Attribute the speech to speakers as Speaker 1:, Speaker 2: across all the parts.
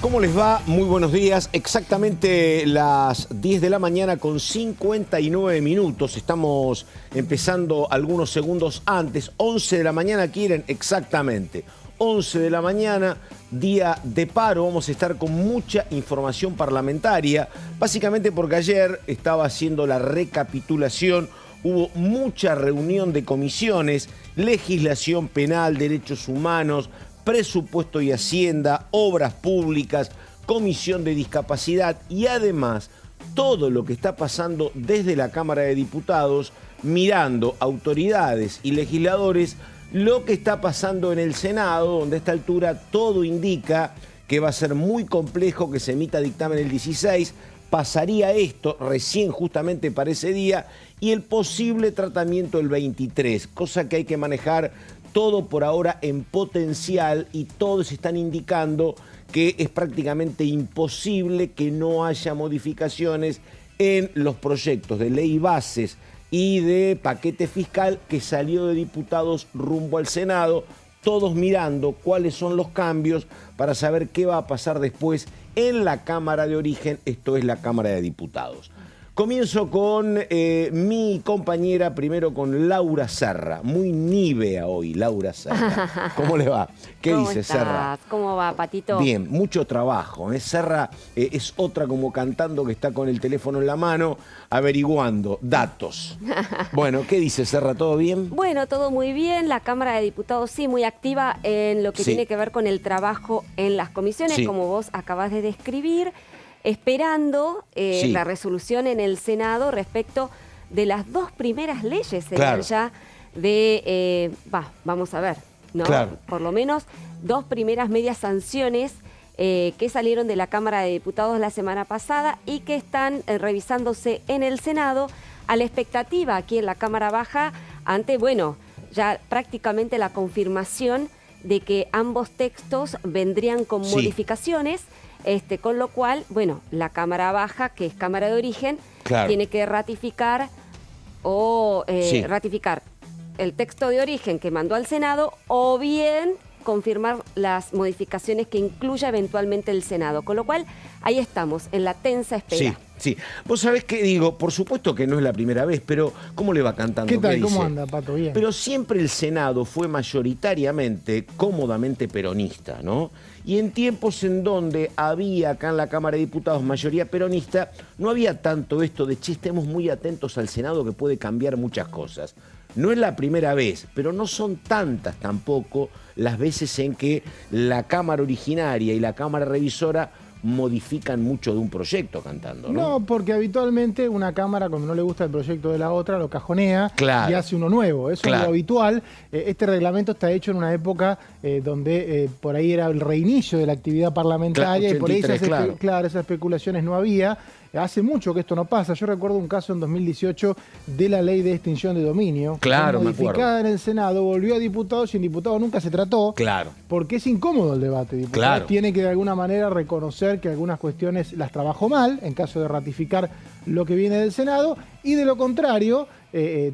Speaker 1: ¿Cómo les va? Muy buenos días. Exactamente las 10 de la mañana con 59 minutos. Estamos empezando algunos segundos antes. 11 de la mañana quieren exactamente. 11 de la mañana, día de paro. Vamos a estar con mucha información parlamentaria. Básicamente porque ayer estaba haciendo la recapitulación. Hubo mucha reunión de comisiones, legislación penal, derechos humanos, presupuesto y hacienda, obras públicas, comisión de discapacidad y además todo lo que está pasando desde la Cámara de Diputados, mirando autoridades y legisladores lo que está pasando en el Senado, donde a esta altura todo indica que va a ser muy complejo que se emita dictamen el 16, pasaría esto recién justamente para ese día y el posible tratamiento el 23, cosa que hay que manejar todo por ahora en potencial y todos están indicando que es prácticamente imposible que no haya modificaciones en los proyectos de ley bases y de paquete fiscal que salió de diputados rumbo al Senado, todos mirando cuáles son los cambios para saber qué va a pasar después en la Cámara de Origen, esto es la Cámara de Diputados. Comienzo con mi compañera, primero con Laura Serra. Muy nívea hoy, Laura Serra. ¿Cómo le va? ¿Qué dice Serra?
Speaker 2: ¿Cómo va, Patito?
Speaker 1: Bien, mucho trabajo. Serra es otra como cantando que está con el teléfono en la mano, averiguando datos. Bueno, ¿qué dice Serra? ¿Todo bien?
Speaker 2: Bueno, todo muy bien. La Cámara de Diputados sí, muy activa en lo que tiene que ver con el trabajo en las comisiones, como vos acabás de describir. Esperando la resolución en el Senado respecto de las dos primeras leyes ya de, vamos a ver, ¿no? Por lo menos dos primeras medias sanciones que salieron de la Cámara de Diputados la semana pasada y que están revisándose en el Senado a la expectativa aquí en la Cámara Baja ante, bueno, ya prácticamente la confirmación de que ambos textos vendrían con modificaciones. Con lo cual, bueno, la Cámara Baja, que es Cámara de Origen, tiene que ratificar ratificar el texto de origen que mandó al Senado o bien confirmar las modificaciones que incluya eventualmente el Senado. Con lo cual, ahí estamos, en la tensa espera.
Speaker 1: Sí. Vos sabés qué digo, por supuesto que no es la primera vez, pero ¿cómo le va cantando?
Speaker 3: ¿Qué tal? ¿Cómo anda, Pato? Bien.
Speaker 1: Pero siempre el Senado fue mayoritariamente, cómodamente peronista, ¿no? Y en tiempos en donde había acá en la Cámara de Diputados mayoría peronista, no había tanto esto de, che, estemos muy atentos al Senado que puede cambiar muchas cosas. No es la primera vez, pero no son tantas tampoco las veces en que la Cámara originaria y la Cámara revisora modifican mucho de un proyecto cantando, ¿no?
Speaker 3: No, porque habitualmente una cámara, cuando no le gusta el proyecto de la otra, lo cajonea y hace uno nuevo. Eso es lo habitual. Este reglamento está hecho en una época donde por ahí era el reinicio de la actividad parlamentaria 83, y por ahí esas especulaciones no había. Hace mucho que esto no pasa. Yo recuerdo un caso en 2018 de la ley de extinción de dominio. Modificada en el Senado, volvió a diputados y en diputados nunca se trató. Porque es incómodo el debate. Diputados tiene que de alguna manera reconocer que algunas cuestiones las trabajó mal, en caso de ratificar lo que viene del Senado, y de lo contrario,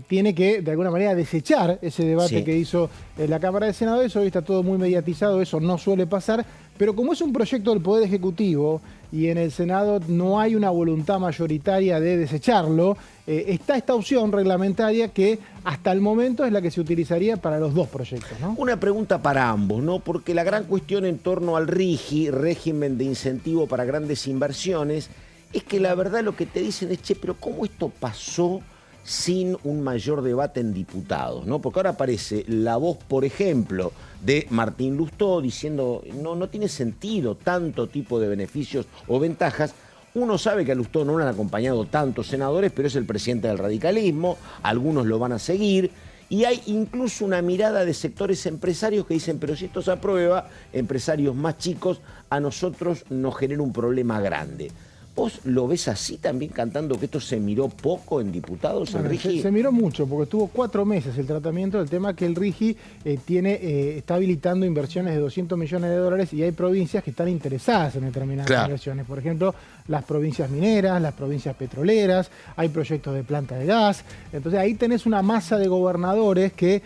Speaker 3: tiene que de alguna manera desechar ese debate que hizo la Cámara del Senado. Eso hoy está todo muy mediatizado, eso no suele pasar. Pero como es un proyecto del Poder Ejecutivo y en el Senado no hay una voluntad mayoritaria de desecharlo, está esta opción reglamentaria que hasta el momento es la que se utilizaría para los dos proyectos, ¿no?
Speaker 1: Una pregunta para ambos, ¿no? Porque la gran cuestión en torno al RIGI, régimen de incentivo para grandes inversiones, es que la verdad lo que te dicen es, che, pero ¿cómo esto pasó sin un mayor debate en diputados, ¿no? Porque ahora aparece la voz, por ejemplo, de Martín Lustó diciendo no tiene sentido tanto tipo de beneficios o ventajas. Uno sabe que a Lustó no lo han acompañado tantos senadores, pero es el presidente del radicalismo, algunos lo van a seguir, y hay incluso una mirada de sectores empresarios que dicen, pero si esto se aprueba, empresarios más chicos, a nosotros nos genera un problema grande. ¿Vos lo ves así también cantando que esto se miró poco en diputados, el RIGI?
Speaker 3: Se miró mucho, porque estuvo 4 meses el tratamiento del tema que el RIGI está habilitando inversiones de 200 millones de dólares y hay provincias que están interesadas en determinadas inversiones. Por ejemplo, las provincias mineras, las provincias petroleras, hay proyectos de planta de gas. Entonces ahí tenés una masa de gobernadores que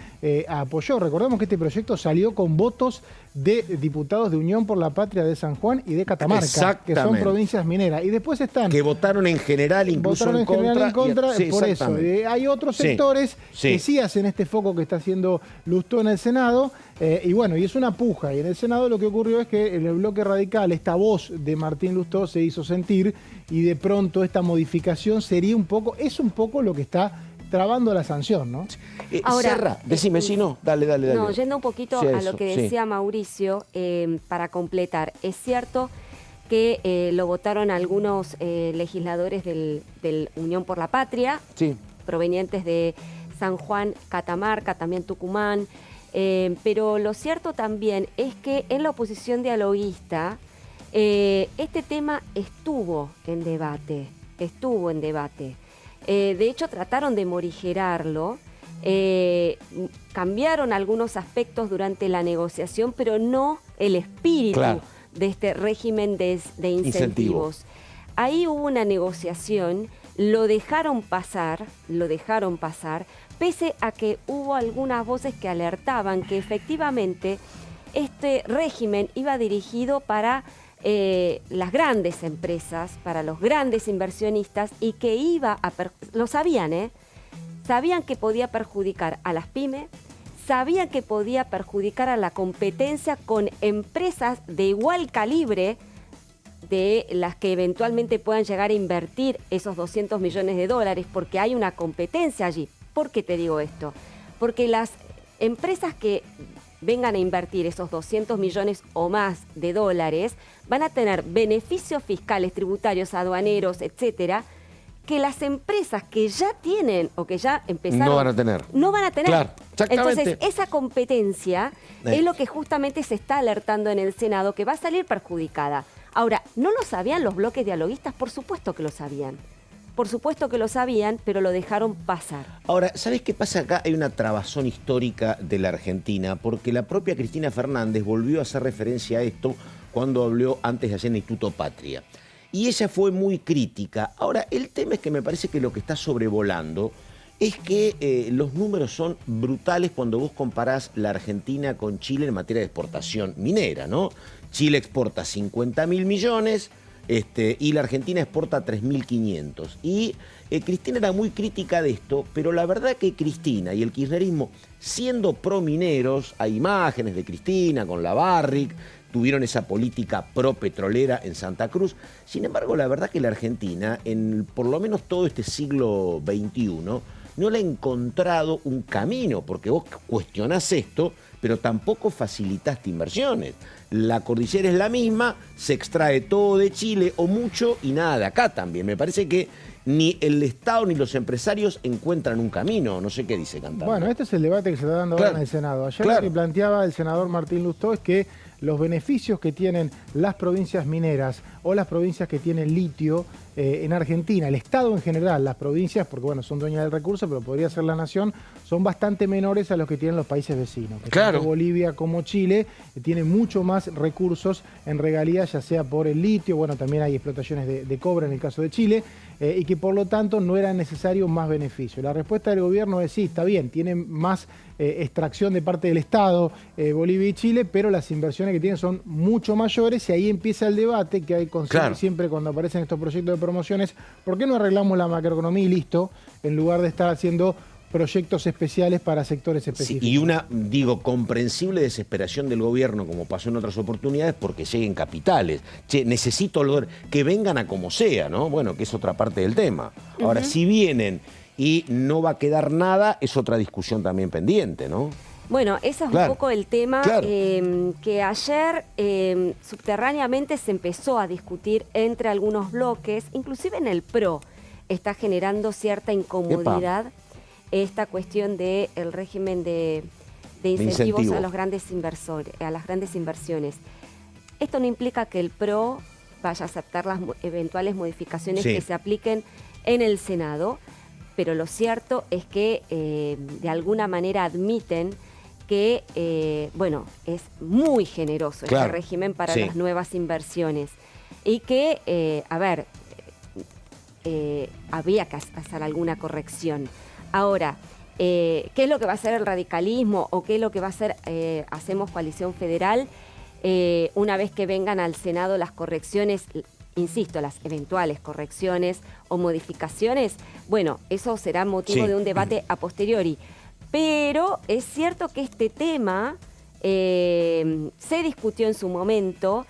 Speaker 3: apoyó. Recordemos que este proyecto salió con votos de diputados de Unión por la Patria de San Juan y de Catamarca, que son provincias mineras. Y después están...
Speaker 1: Que votaron en general, incluso en contra.
Speaker 3: Sí, por eso. Hay otros sectores que sí hacen este foco que está haciendo Lustó en el Senado. Y bueno, y es una puja. Y en el Senado lo que ocurrió es que en el bloque radical esta voz de Martín Lustó se hizo sentir y de pronto esta modificación es un poco lo que está trabando la sanción, ¿no?
Speaker 2: Ahora,
Speaker 1: Serra, decime, si no, dale.
Speaker 2: No, yendo un poquito a lo que decía Mauricio, para completar, es cierto que lo votaron algunos legisladores del Unión por la Patria, provenientes de San Juan, Catamarca, también Tucumán, pero lo cierto también es que en la oposición dialoguista este tema estuvo en debate. De hecho, trataron de morigerarlo, cambiaron algunos aspectos durante la negociación, pero no el espíritu de este régimen de incentivos. Ahí hubo una negociación, lo dejaron pasar, pese a que hubo algunas voces que alertaban que efectivamente este régimen iba dirigido para las grandes empresas, para los grandes inversionistas, y que lo sabían, sabían que podía perjudicar a las pymes, sabían que podía perjudicar a la competencia con empresas de igual calibre de las que eventualmente puedan llegar a invertir esos 200 millones de dólares, porque hay una competencia allí. ¿Por qué te digo esto? Porque las empresas que vengan a invertir esos 200 millones o más de dólares van a tener beneficios fiscales, tributarios, aduaneros, etcétera, que las empresas que ya tienen o que ya empezaron...
Speaker 1: No van a tener.
Speaker 2: Claro, entonces, esa competencia es lo que justamente se está alertando en el Senado, que va a salir perjudicada. Ahora, ¿no lo sabían los bloques dialoguistas? Por supuesto que lo sabían. Por supuesto que lo sabían, pero lo dejaron pasar.
Speaker 1: Ahora, ¿sabés qué pasa acá? Hay una trabazón histórica de la Argentina, porque la propia Cristina Fernández volvió a hacer referencia a esto cuando habló antes de hacer el Instituto Patria. Y ella fue muy crítica. Ahora, el tema es que me parece que lo que está sobrevolando es que los números son brutales cuando vos comparás la Argentina con Chile en materia de exportación minera, ¿no? Chile exporta 50.000 millones... y la Argentina exporta 3.500. Y Cristina era muy crítica de esto, pero la verdad que Cristina y el kirchnerismo, siendo pro-mineros, hay imágenes de Cristina con la Barrick, tuvieron esa política pro-petrolera en Santa Cruz. Sin embargo, la verdad que la Argentina, en por lo menos todo este siglo XXI, no le ha encontrado un camino, porque vos cuestionás esto, pero tampoco facilitaste inversiones. La cordillera es la misma, se extrae todo de Chile o mucho y nada de acá también. Me parece que ni el Estado ni los empresarios encuentran un camino. No sé qué dice Cantando.
Speaker 3: Bueno, este es el debate que se está dando ahora en el Senado. Ayer lo que planteaba el senador Martín Lustó es que los beneficios que tienen las provincias mineras o las provincias que tienen litio en Argentina, el Estado en general, las provincias, porque bueno, son dueñas del recurso, pero podría ser la nación, son bastante menores a los que tienen los países vecinos. Tanto Bolivia como Chile tienen mucho más recursos en regalías, ya sea por el litio, bueno, también hay explotaciones de cobre en el caso de Chile, y que por lo tanto no era necesario más beneficio. La respuesta del gobierno es sí, está bien, tienen más extracción de parte del Estado, Bolivia y Chile, pero las inversiones que tienen son mucho mayores y ahí empieza el debate que hay siempre cuando aparecen estos proyectos de promociones. ¿Por qué no arreglamos la macroeconomía y listo, en lugar de estar haciendo proyectos especiales para sectores específicos?
Speaker 1: Sí, y una, comprensible desesperación del gobierno, como pasó en otras oportunidades, porque lleguen capitales. Che, necesito que vengan a como sea, ¿no? Bueno, que es otra parte del tema. Ahora, si vienen y no va a quedar nada, es otra discusión también pendiente, ¿no?
Speaker 2: Bueno, ese es un poco el tema que ayer subterráneamente se empezó a discutir entre algunos bloques, inclusive en el PRO está generando cierta incomodidad esta cuestión del régimen de incentivos a los grandes inversores, a las grandes inversiones. Esto no implica que el PRO vaya a aceptar las eventuales modificaciones que se apliquen en el Senado, pero lo cierto es que de alguna manera admiten que, bueno, es muy generoso este régimen para las nuevas inversiones y que, había que hacer alguna corrección. Ahora, qué es lo que va a hacer el radicalismo o qué es lo que va a hacer Hacemos Coalición Federal una vez que vengan al Senado las correcciones, insisto, las eventuales correcciones o modificaciones. Bueno, eso será motivo de un debate a posteriori. Pero es cierto que este tema se discutió en su momento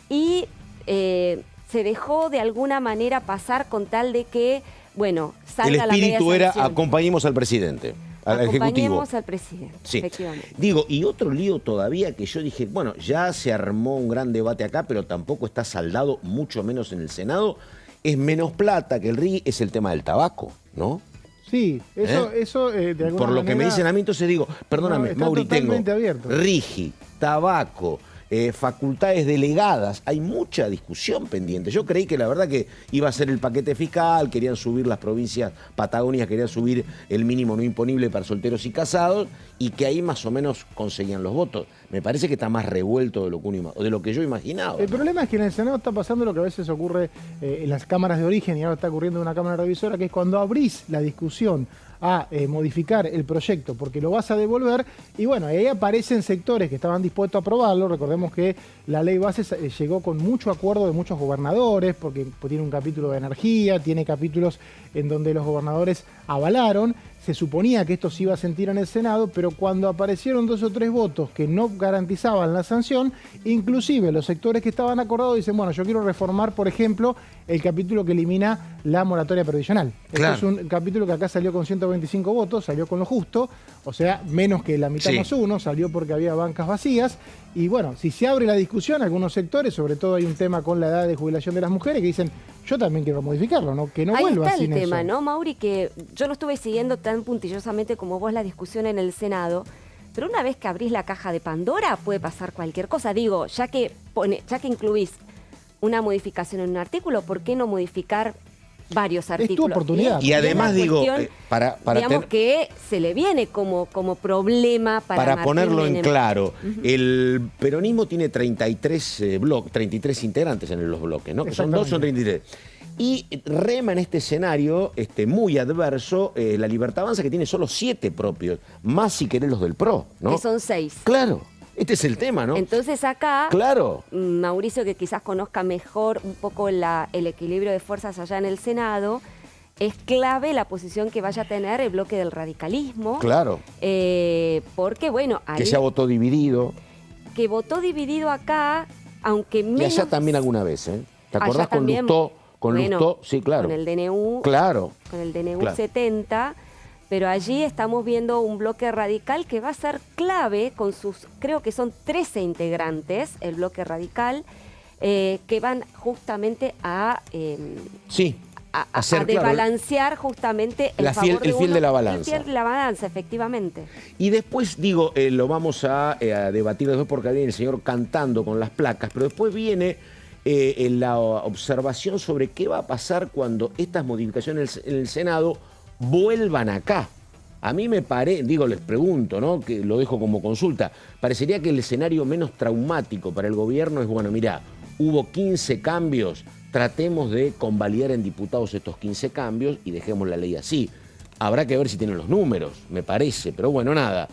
Speaker 2: y se dejó de alguna manera pasar con tal de que, bueno, salga la media sanción.
Speaker 1: El espíritu era acompañemos al presidente, al ejecutivo.
Speaker 2: Acompañemos al presidente, sí, efectivamente.
Speaker 1: Digo, y otro lío todavía que yo dije, bueno, ya se armó un gran debate acá, pero tampoco está saldado, mucho menos en el Senado, es menos plata que el RIGI, es el tema del tabaco, ¿no?
Speaker 3: Sí, eso de alguna
Speaker 1: Por lo
Speaker 3: manera,
Speaker 1: que me dicen a mí, entonces digo, perdóname,
Speaker 3: no,
Speaker 1: Mauri, tengo
Speaker 3: abierto.
Speaker 1: RIGI, tabaco, facultades delegadas, hay mucha discusión pendiente. Yo creí que la verdad que iba a ser el paquete fiscal, querían subir las provincias patagónicas, querían subir el mínimo no imponible para solteros y casados, y que ahí más o menos conseguían los votos. Me parece que está más revuelto de lo que yo imaginaba.
Speaker 3: El problema es que en el Senado está pasando lo que a veces ocurre en las cámaras de origen, y ahora está ocurriendo en una cámara revisora, que es cuando abrís la discusión a modificar el proyecto porque lo vas a devolver, y bueno, ahí aparecen sectores que estaban dispuestos a aprobarlo. Recordemos que la ley base llegó con mucho acuerdo de muchos gobernadores, porque tiene un capítulo de energía, tiene capítulos en donde los gobernadores avalaron. Se suponía que esto se iba a sentir en el Senado, pero cuando aparecieron 2 o 3 votos que no garantizaban la sanción, inclusive los sectores que estaban acordados dicen, bueno, yo quiero reformar, por ejemplo, el capítulo que elimina la moratoria previsional. Claro. Este es un capítulo que acá salió con 125 votos, salió con lo justo, o sea, menos que la mitad más uno, salió porque había bancas vacías. Y bueno, si se abre la discusión, algunos sectores, sobre todo hay un tema con la edad de jubilación de las mujeres, que dicen, yo también quiero modificarlo, ¿no? Que no vuelva sin eso. Ahí está el tema,
Speaker 2: ¿no, Mauri? Que yo no estuve siguiendo tan puntillosamente como vos la discusión en el Senado, pero una vez que abrís la caja de Pandora puede pasar cualquier cosa. Digo, ya que incluís una modificación en un artículo, ¿por qué no modificar varios artículos?
Speaker 3: Es tu oportunidad.
Speaker 1: Y además digo,
Speaker 2: digamos que se le viene como problema para
Speaker 1: ponerlo en claro, el peronismo tiene 33 integrantes en los bloques, ¿no? Que son 2, son 33. Y rema en este escenario muy adverso la Libertad Avanza, que tiene solo 7 propios, más si querés los del PRO, ¿no?
Speaker 2: Que son 6.
Speaker 1: Claro. Este es el tema, ¿no?
Speaker 2: Entonces acá,
Speaker 1: claro,
Speaker 2: Mauricio, que quizás conozca mejor un poco el equilibrio de fuerzas allá en el Senado, es clave la posición que vaya a tener el bloque del radicalismo.
Speaker 1: Claro.
Speaker 2: Porque, bueno, ahí,
Speaker 1: que ya votó dividido.
Speaker 2: Que votó dividido acá, aunque menos...
Speaker 1: Y allá también alguna vez, ¿eh? ¿Te acordás con Lustó? Con Lustó, sí, claro.
Speaker 2: Con el DNU.
Speaker 1: Claro.
Speaker 2: Con el DNU 70... Pero allí estamos viendo un bloque radical que va a ser clave con sus, creo que son 13 integrantes, el bloque radical, que van justamente a desbalancear justamente el favor
Speaker 1: el fiel de la balanza.
Speaker 2: El fiel de la balanza, efectivamente.
Speaker 1: Y después, digo, lo vamos a debatir después porque viene el señor cantando con las placas, pero después viene la observación sobre qué va a pasar cuando estas modificaciones en el Senado vuelvan acá. A mí me les pregunto, ¿no? Que lo dejo como consulta. Parecería que el escenario menos traumático para el gobierno es, bueno, mirá, hubo 15 cambios, tratemos de convalidar en diputados estos 15 cambios y dejemos la ley así. Habrá que ver si tienen los números, me parece, pero bueno, nada.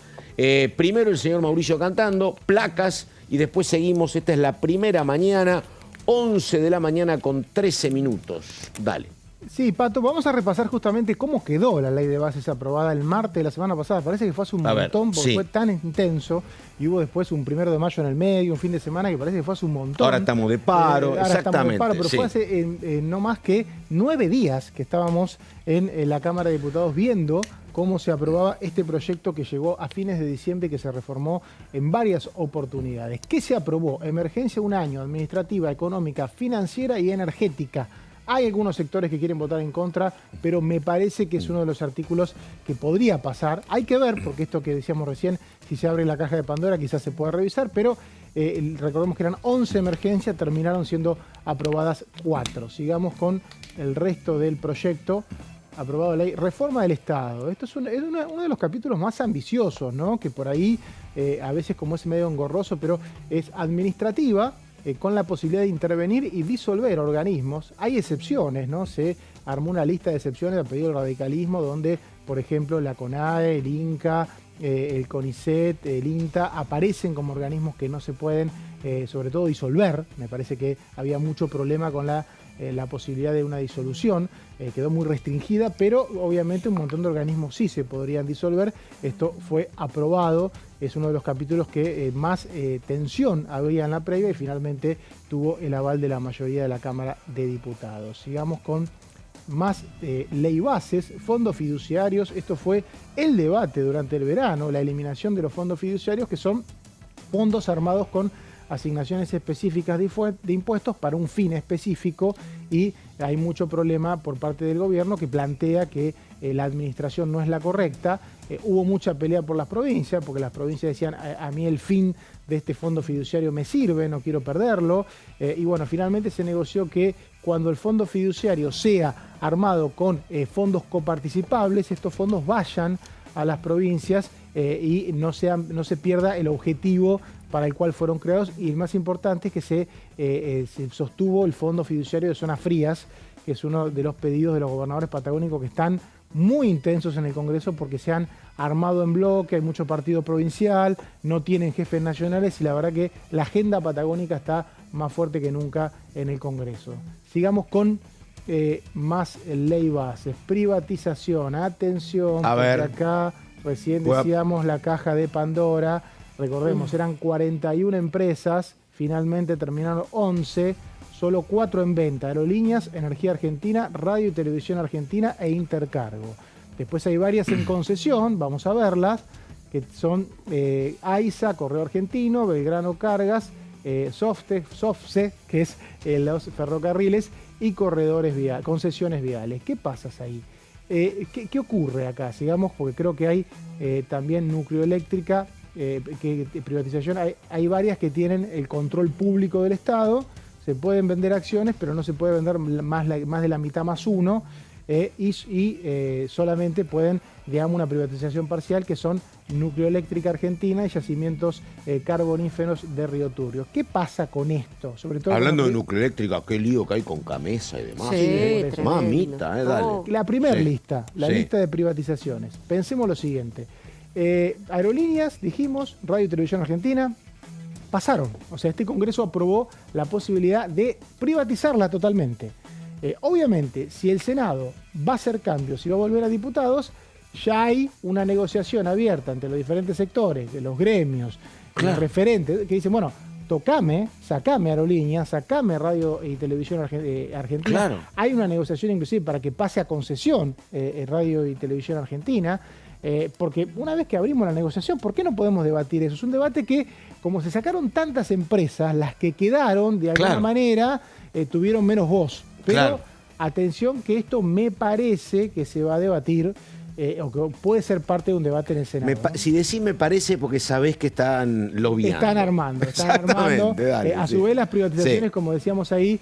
Speaker 1: Primero el señor Mauricio cantando, placas, y después seguimos. Esta es la primera mañana, 11 de la mañana con 13 minutos. Dale.
Speaker 3: Sí, Pato, vamos a repasar justamente cómo quedó la ley de bases aprobada el martes de la semana pasada. Parece que fue hace un montón, porque fue tan intenso, y hubo después un 1 de mayo en el medio, un fin de semana que parece que fue hace un montón.
Speaker 1: Ahora estamos de paro, exactamente.
Speaker 3: Pero fue hace no más que 9 días que estábamos en la Cámara de Diputados viendo cómo se aprobaba este proyecto que llegó a fines de diciembre y que se reformó en varias oportunidades. ¿Qué se aprobó? Emergencia 1 año, administrativa, económica, financiera y energética. Hay algunos sectores que quieren votar en contra, pero me parece que es uno de los artículos que podría pasar. Hay que ver, porque esto que decíamos recién, si se abre la caja de Pandora quizás se pueda revisar, pero recordemos que eran 11 emergencias, terminaron siendo aprobadas 4. Sigamos con el resto del proyecto. Aprobado la ley, reforma del Estado. Esto es uno de los capítulos más ambiciosos, ¿no? Que por ahí, a veces como es medio engorroso, pero es administrativa, con la posibilidad de intervenir y disolver organismos. Hay excepciones, ¿no? Se armó una lista de excepciones a pedido del radicalismo donde por ejemplo, la CONADE, el INCA, el CONICET, el INTA, aparecen como organismos que no se pueden, sobre todo, disolver. Me parece que había mucho problema con la posibilidad de una disolución, quedó muy restringida, pero obviamente un montón de organismos sí se podrían disolver. Esto fue aprobado, es uno de los capítulos que más tensión había en la previa y finalmente tuvo el aval de la mayoría de la Cámara de Diputados. Sigamos con más ley bases, fondos fiduciarios. Esto fue el debate durante el verano, la eliminación de los fondos fiduciarios, que son fondos armados con asignaciones específicas de impuestos para un fin específico, y hay mucho problema por parte del gobierno que plantea que la administración no es la correcta. Hubo mucha pelea por las provincias, porque las provincias decían, a mí el fin de este fondo fiduciario me sirve, no quiero perderlo. Y bueno, finalmente se negoció que cuando el fondo fiduciario sea armado con fondos coparticipables, estos fondos vayan a las provincias y no se pierda el objetivo para el cual fueron creados. Y el más importante es que se sostuvo el fondo fiduciario de zonas frías, que es uno de los pedidos de los gobernadores patagónicos que están muy intensos en el Congreso porque se han armado en bloque, hay mucho partido provincial, no tienen jefes nacionales y la verdad que la agenda patagónica está más fuerte que nunca en el Congreso. Sigamos con más ley bases, privatización, atención,
Speaker 1: porque
Speaker 3: acá recién decíamos la caja de Pandora, recordemos, eran 41 empresas, finalmente terminaron 11, solo 4 en venta: Aerolíneas, Energía Argentina, Radio y Televisión Argentina e Intercargo. Después hay varias en concesión, vamos a verlas, que son AISA, Correo Argentino, Belgrano Cargas, SOFSE, que es los ferrocarriles, y corredores viales, concesiones viales. ¿Qué pasa ahí? ¿Qué ocurre acá? Sigamos, porque creo que hay también Nucleoeléctrica, privatización, hay varias que tienen el control público del Estado. Se pueden vender acciones, pero no se puede vender más de la mitad más uno, y solamente pueden, digamos, una privatización parcial, que son Nucleoeléctrica Argentina y Yacimientos Carboníferos de Río Turbio. ¿Qué pasa con esto? Sobre todo
Speaker 1: hablando de Nucleoeléctrica, qué lío que hay con Camesa y demás.
Speaker 2: Sí,
Speaker 1: mamita, dale.
Speaker 3: La primera lista, lista de privatizaciones. Pensemos lo siguiente. Aerolíneas, dijimos, Radio y Televisión Argentina, pasaron. O sea, este Congreso aprobó la posibilidad de privatizarla totalmente. Obviamente, si el Senado va a hacer cambios y va a volver a diputados, ya hay una negociación abierta entre los diferentes sectores, de los gremios, los referentes, que dicen, bueno, sacame Aerolíneas, sacame Radio y Televisión Argentina. Claro. Hay una negociación inclusive para que pase a concesión Radio y Televisión Argentina. Porque una vez que abrimos la negociación, ¿por qué no podemos debatir eso? Es un debate que, como se sacaron tantas empresas, las que quedaron de alguna manera tuvieron menos voz. Pero atención, que esto me parece que se va a debatir, o que puede ser parte de un debate en el Senado.
Speaker 1: Si decís me parece, porque sabés que están lobbyando.
Speaker 3: Están armando. Dale, a su vez, las privatizaciones, como decíamos ahí,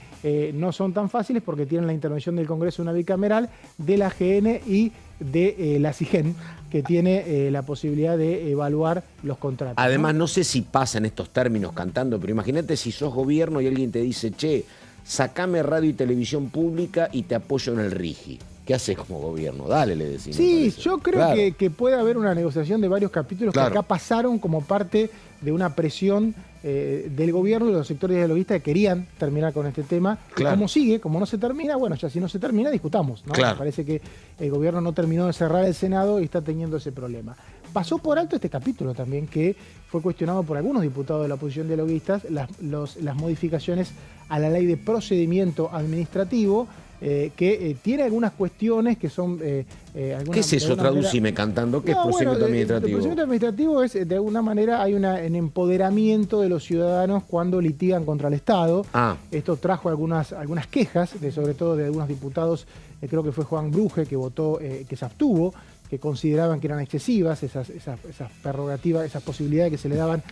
Speaker 3: no son tan fáciles porque tienen la intervención del Congreso, una bicameral, de la AGN y de la CIGEN, que tiene la posibilidad de evaluar los contratos.
Speaker 1: Además, no sé si pasa en estos términos cantando, pero imagínate si sos gobierno y alguien te dice, che, sacame Radio y Televisión Pública y te apoyo en el RIGI. ¿Qué haces como gobierno? Dale, le decimos.
Speaker 3: Sí, yo creo que puede haber una negociación de varios capítulos que acá pasaron como parte de una presión del gobierno y de los sectores de lobistas que querían terminar con este tema. Como sigue, como no se termina, bueno, ya si no se termina, discutamos, ¿no? Me parece que el gobierno no terminó de cerrar el Senado y está teniendo ese problema. Pasó por alto este capítulo también, que fue cuestionado por algunos diputados de la oposición de lobistas, las modificaciones a la ley de procedimiento administrativo, que tiene algunas cuestiones que son... ¿Qué
Speaker 1: es eso? Tradúcime cantando. ¿Qué es procedimiento administrativo?
Speaker 3: El procedimiento administrativo es, de alguna manera, hay un empoderamiento de los ciudadanos cuando litigan contra el Estado. Esto trajo algunas quejas, sobre todo de algunos diputados, creo que fue Juan Bruje, que votó, que se abstuvo, que consideraban que eran excesivas esas prerrogativas, esas posibilidades que se le daban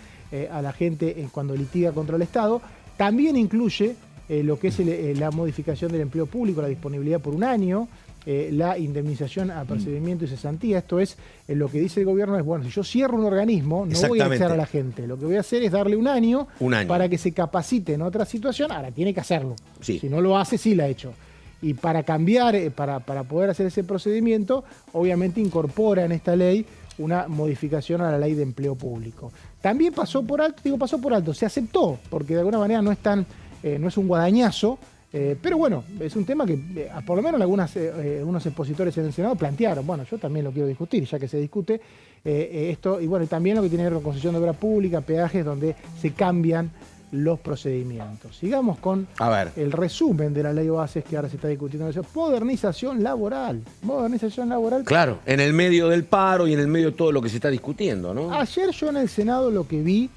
Speaker 3: a la gente cuando litiga contra el Estado. También incluye lo que es la modificación del empleo público, la disponibilidad por un año, la indemnización a apercibimiento y cesantía. Esto es, lo que dice el gobierno es, bueno, si yo cierro un organismo, no voy a echar a la gente. Lo que voy a hacer es darle un año para que se capacite en otra situación. Ahora, tiene que hacerlo. Si no lo hace, sí la ha hecho. Y para cambiar, para poder hacer ese procedimiento, obviamente incorpora en esta ley una modificación a la ley de empleo público. También pasó por alto, se aceptó, porque de alguna manera no es un guadañazo, pero bueno, es un tema que por lo menos algunos expositores en el Senado plantearon. Bueno, yo también lo quiero discutir, ya que se discute esto, y bueno, y también lo que tiene que ver con concesión de obra pública, peajes, donde se cambian los procedimientos. Sigamos con el resumen de la ley de bases que ahora se está discutiendo. Modernización laboral. Modernización laboral.
Speaker 1: Claro, en el medio del paro y en el medio de todo lo que se está discutiendo, ¿no?
Speaker 3: Ayer yo en el Senado lo que vi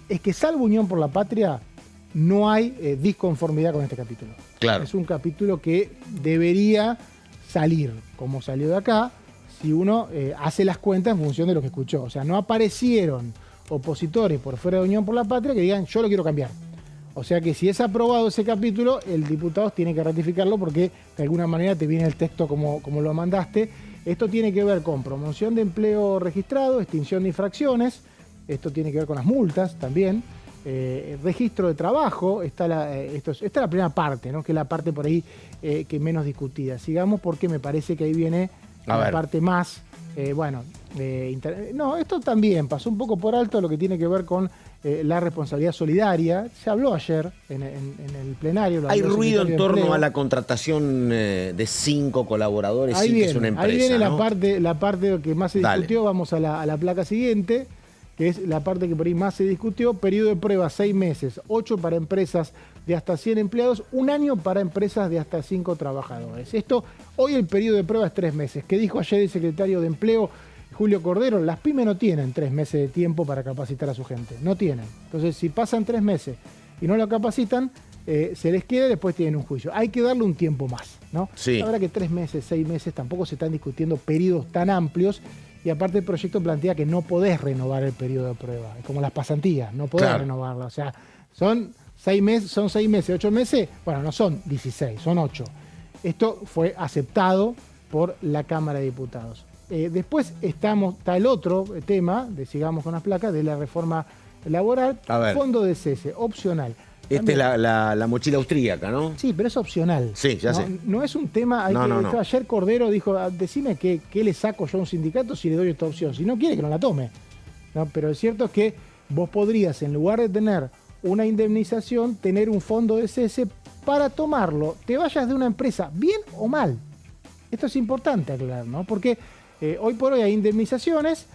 Speaker 3: es que, salvo Unión por la Patria, no hay disconformidad con este capítulo.
Speaker 1: Claro.
Speaker 3: Es un capítulo que debería salir, como salió de acá, si uno hace las cuentas en función de lo que escuchó. O sea, no aparecieron opositores por fuera de Unión por la Patria que digan yo lo quiero cambiar. O sea que si es aprobado ese capítulo, el diputado tiene que ratificarlo porque de alguna manera te viene el texto como lo mandaste. Esto tiene que ver con promoción de empleo registrado, extinción de infracciones, esto tiene que ver con las multas también, registro de trabajo, esta es la primera parte, ¿no? Que es la parte por ahí que menos discutida. Sigamos porque me parece que ahí viene la parte más... esto también pasó un poco por alto lo que tiene que ver con la responsabilidad solidaria. Se habló ayer en el plenario.
Speaker 1: Hay ruido en torno a la contratación de 5 colaboradores
Speaker 3: sin
Speaker 1: que es una empresa.
Speaker 3: Ahí viene,
Speaker 1: ¿no?
Speaker 3: la parte que más se discutió. Vamos a la placa siguiente, que es la parte que por ahí más se discutió. Periodo de prueba 6 meses, 8 para empresas de hasta 100 empleados, 1 año para empresas de hasta 5 trabajadores. Hoy el periodo de prueba es 3 meses. ¿Qué dijo ayer el secretario de Empleo, Julio Cordero? Las pymes no tienen 3 meses de tiempo para capacitar a su gente. No tienen. Entonces, si pasan 3 meses y no lo capacitan, se les queda y después tienen un juicio. Hay que darle un tiempo más, ¿no?
Speaker 1: Sí.
Speaker 3: La verdad que 3 meses, 6 meses, tampoco se están discutiendo periodos tan amplios. Y aparte el proyecto plantea que no podés renovar el periodo de prueba. Es como las pasantías, no podés renovarla. O sea, son 6 meses, 8 meses. Bueno, no son 16, son 8. Esto fue aceptado por la Cámara de Diputados. Después está el otro tema, sigamos con las placas, de la reforma laboral. Fondo de cese, opcional.
Speaker 1: Esta es la mochila austríaca, ¿no?
Speaker 3: Sí, pero es opcional.
Speaker 1: Sí, ya sé.
Speaker 3: No es un tema... Ayer Cordero dijo, decime qué le saco yo a un sindicato si le doy esta opción. Si no quiere, que no la tome. ¿No? Pero es cierto que vos podrías, en lugar de tener una indemnización, tener un fondo de cese para tomarlo. Te vayas de una empresa, bien o mal. Esto es importante aclarar, ¿no? Porque hoy por hoy hay indemnizaciones,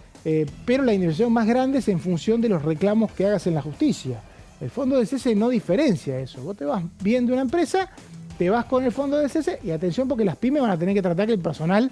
Speaker 3: pero la indemnización más grande es en función de los reclamos que hagas en la justicia. El fondo de cese no diferencia eso. Vos te vas bien de una empresa, te vas con el fondo de cese y atención porque las pymes van a tener que tratar que el personal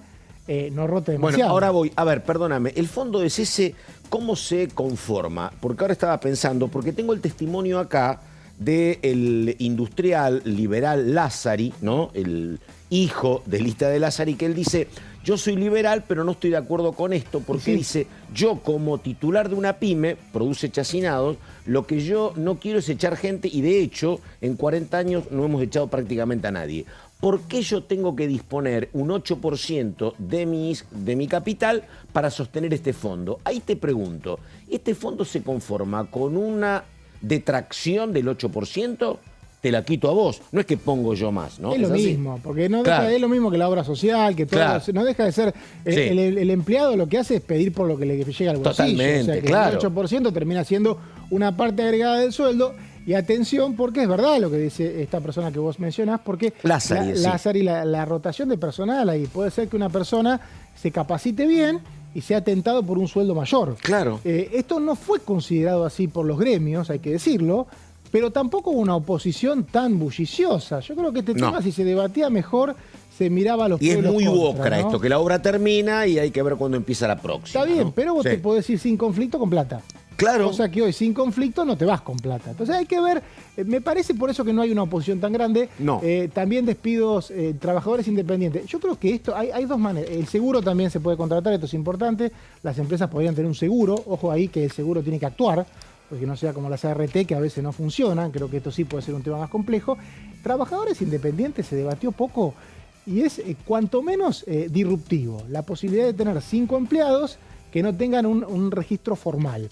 Speaker 3: no rote demasiado.
Speaker 1: Bueno, ahora voy. A ver, perdóname. El fondo de cese, ¿cómo se conforma? Porque ahora estaba pensando, porque tengo el testimonio acá del industrial liberal Lázari, ¿no? El hijo de Lista de Lázari, que él dice... Yo soy liberal, pero no estoy de acuerdo con esto, porque dice, yo como titular de una pyme, produce chacinados, lo que yo no quiero es echar gente, y de hecho, en 40 años no hemos echado prácticamente a nadie. ¿Por qué yo tengo que disponer un 8% de mi capital para sostener este fondo? Ahí te pregunto, ¿este fondo se conforma con una detracción del 8%? Te la quito a vos, no es que pongo yo más, ¿no?
Speaker 3: Es lo mismo, porque no deja, es lo mismo que la obra social, que todo, no deja de ser, el empleado lo que hace es pedir por lo que le llega al bolsillo.
Speaker 1: Totalmente,
Speaker 3: o sea, que el 8% termina siendo una parte agregada del sueldo. Y atención, porque es verdad lo que dice esta persona que vos mencionás, porque Lázari, la rotación de personal ahí, puede ser que una persona se capacite bien y sea tentado por un sueldo mayor.
Speaker 1: Claro.
Speaker 3: Esto no fue considerado así por los gremios, hay que decirlo, pero tampoco una oposición tan bulliciosa. Yo creo que este tema, si se debatía mejor, se miraba a los pueblos.
Speaker 1: Y es muy
Speaker 3: contra,
Speaker 1: ocra, ¿no? Esto, que la obra termina y hay que ver cuándo empieza la próxima.
Speaker 3: Está bien,
Speaker 1: ¿no?
Speaker 3: pero vos te podés ir sin conflicto con plata.
Speaker 1: Claro.
Speaker 3: O sea que hoy sin conflicto no te vas con plata. Entonces hay que ver, me parece por eso que no hay una oposición tan grande.
Speaker 1: No.
Speaker 3: También despidos, trabajadores independientes. Yo creo que esto, hay dos maneras. El seguro también se puede contratar, esto es importante. Las empresas podrían tener un seguro. Ojo ahí que el seguro tiene que actuar, porque no sea como las ART que a veces no funcionan. Creo que esto sí puede ser un tema más complejo. Trabajadores independientes se debatió poco y es cuanto menos disruptivo. La posibilidad de tener 5 empleados que no tengan un registro formal.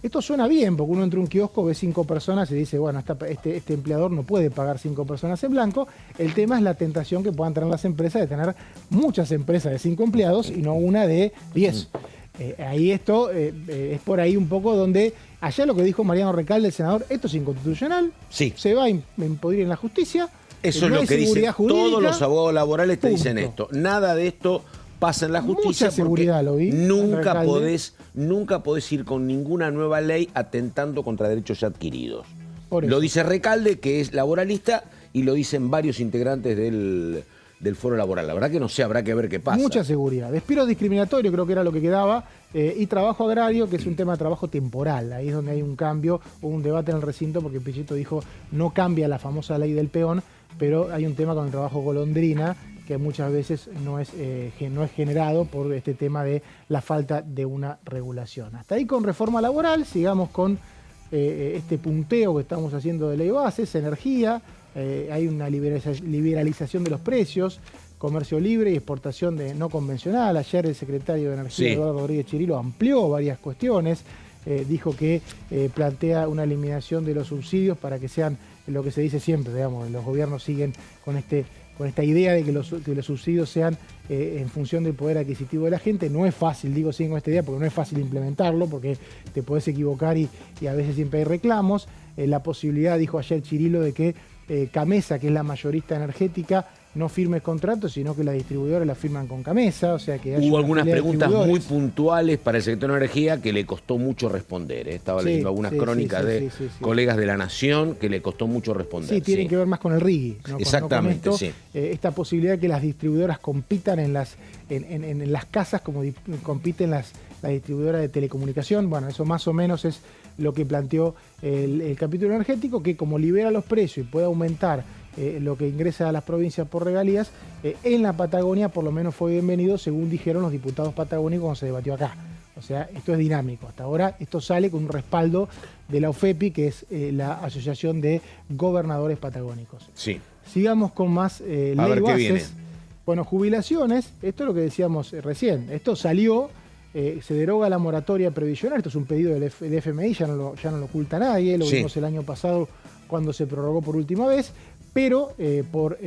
Speaker 3: Esto suena bien, porque uno entra a un kiosco, ve 5 personas y dice, bueno, este empleador no puede pagar 5 personas en blanco. El tema es la tentación que puedan tener las empresas de tener muchas empresas de 5 empleados y no una de 10. Ahí esto es por ahí un poco donde, allá lo que dijo Mariano Recalde, el senador, esto es inconstitucional, se va a impedir en la justicia.
Speaker 1: Eso es lo que dicen todos los abogados laborales, te dicen esto. Nada de esto pasa en la justicia.
Speaker 3: Mucha seguridad, lo vi.
Speaker 1: Nunca podés ir con ninguna nueva ley atentando contra derechos ya adquiridos. Lo dice Recalde, que es laboralista, y lo dicen varios integrantes del foro laboral. La verdad que no sé, habrá que ver qué pasa.
Speaker 3: Mucha seguridad. Despido discriminatorio creo que era lo que quedaba, y trabajo agrario, que es un tema de trabajo temporal. Ahí es donde hay un cambio, hubo un debate en el recinto porque Pichetto dijo no cambia la famosa ley del peón, pero hay un tema con el trabajo golondrina que muchas veces no es generado por este tema de la falta de una regulación. Hasta ahí con reforma laboral, sigamos con este punteo que estamos haciendo de ley bases, energía, hay una liberalización de los precios, comercio libre y exportación de no convencional. Ayer el secretario de Energía, Eduardo Rodríguez Chirilo, amplió varias cuestiones, dijo que plantea una eliminación de los subsidios para que sean lo que se dice siempre, digamos, los gobiernos siguen con esta idea de que los subsidios sean en función del poder adquisitivo de la gente. No es fácil, digo siguen con esta idea porque no es fácil implementarlo, porque te podés equivocar y a veces siempre hay reclamos. La posibilidad, dijo ayer Chirilo, de que Camesa, que es la mayorista energética, no firme contratos, sino que las distribuidoras la firman con Camesa. O sea que
Speaker 1: hubo algunas preguntas muy puntuales para el sector de energía que le costó mucho responder. Estaba leyendo algunas crónicas de colegas de La Nación que le costó mucho responder.
Speaker 3: Sí, tienen que ver más con el RIGI. ¿No?
Speaker 1: Exactamente,
Speaker 3: con esto, esta posibilidad de que las distribuidoras compitan en las casas como compiten las distribuidoras de telecomunicación. Bueno, eso más o menos es lo que planteó el capítulo energético, que como libera los precios y puede aumentar lo que ingresa a las provincias por regalías, en la Patagonia por lo menos fue bienvenido, según dijeron los diputados patagónicos cuando se debatió acá. O sea, esto es dinámico. Hasta ahora esto sale con un respaldo de la OFEPI, que es la Asociación de Gobernadores Patagónicos.
Speaker 1: Sí.
Speaker 3: Sigamos con más ley bases. Bueno, jubilaciones, esto es lo que decíamos recién. Esto salió, se deroga la moratoria previsional, esto es un pedido del FMI, ya no lo oculta nadie, lo vimos el año pasado cuando se prorrogó por última vez, pero por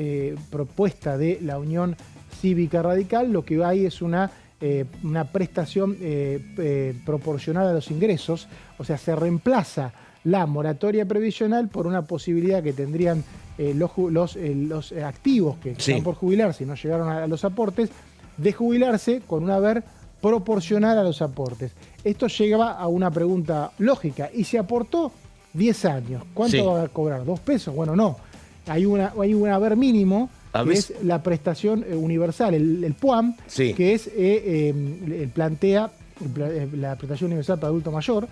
Speaker 3: propuesta de la Unión Cívica Radical, lo que hay es una prestación proporcional a los ingresos, o sea, se reemplaza la moratoria previsional por una posibilidad que tendrían los activos que están por jubilarse y no llegaron a los aportes, de jubilarse con un haber proporcional a los aportes. Esto llegaba a una pregunta lógica, y se aportó 10 años, ¿cuánto va a cobrar? ¿2 pesos? Bueno, no. Hay un haber mínimo, que es la prestación universal, el PUAM, que es plantea la prestación universal para adulto mayor,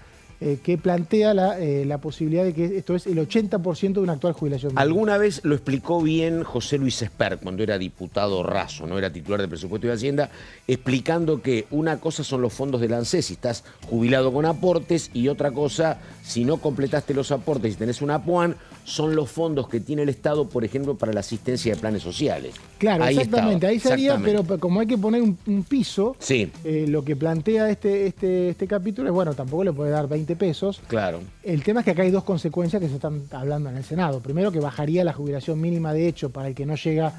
Speaker 3: que plantea la posibilidad de que esto es el 80% de una actual jubilación mínima.
Speaker 1: Alguna vez lo explicó bien José Luis Espert cuando era diputado raso, no era titular de Presupuesto y Hacienda, explicando que una cosa son los fondos del ANSES si estás jubilado con aportes, y otra cosa, si no completaste los aportes y tenés una PUAN, son los fondos que tiene el Estado, por ejemplo, para la asistencia de planes sociales.
Speaker 3: Claro, ahí exactamente, ahí sería, pero como hay que poner un piso, lo que plantea este capítulo es, bueno, tampoco le puede dar 20 pesos.
Speaker 1: Claro.
Speaker 3: El tema es que acá hay 2 consecuencias que se están hablando en el Senado. Primero, que bajaría la jubilación mínima de hecho para el que no llega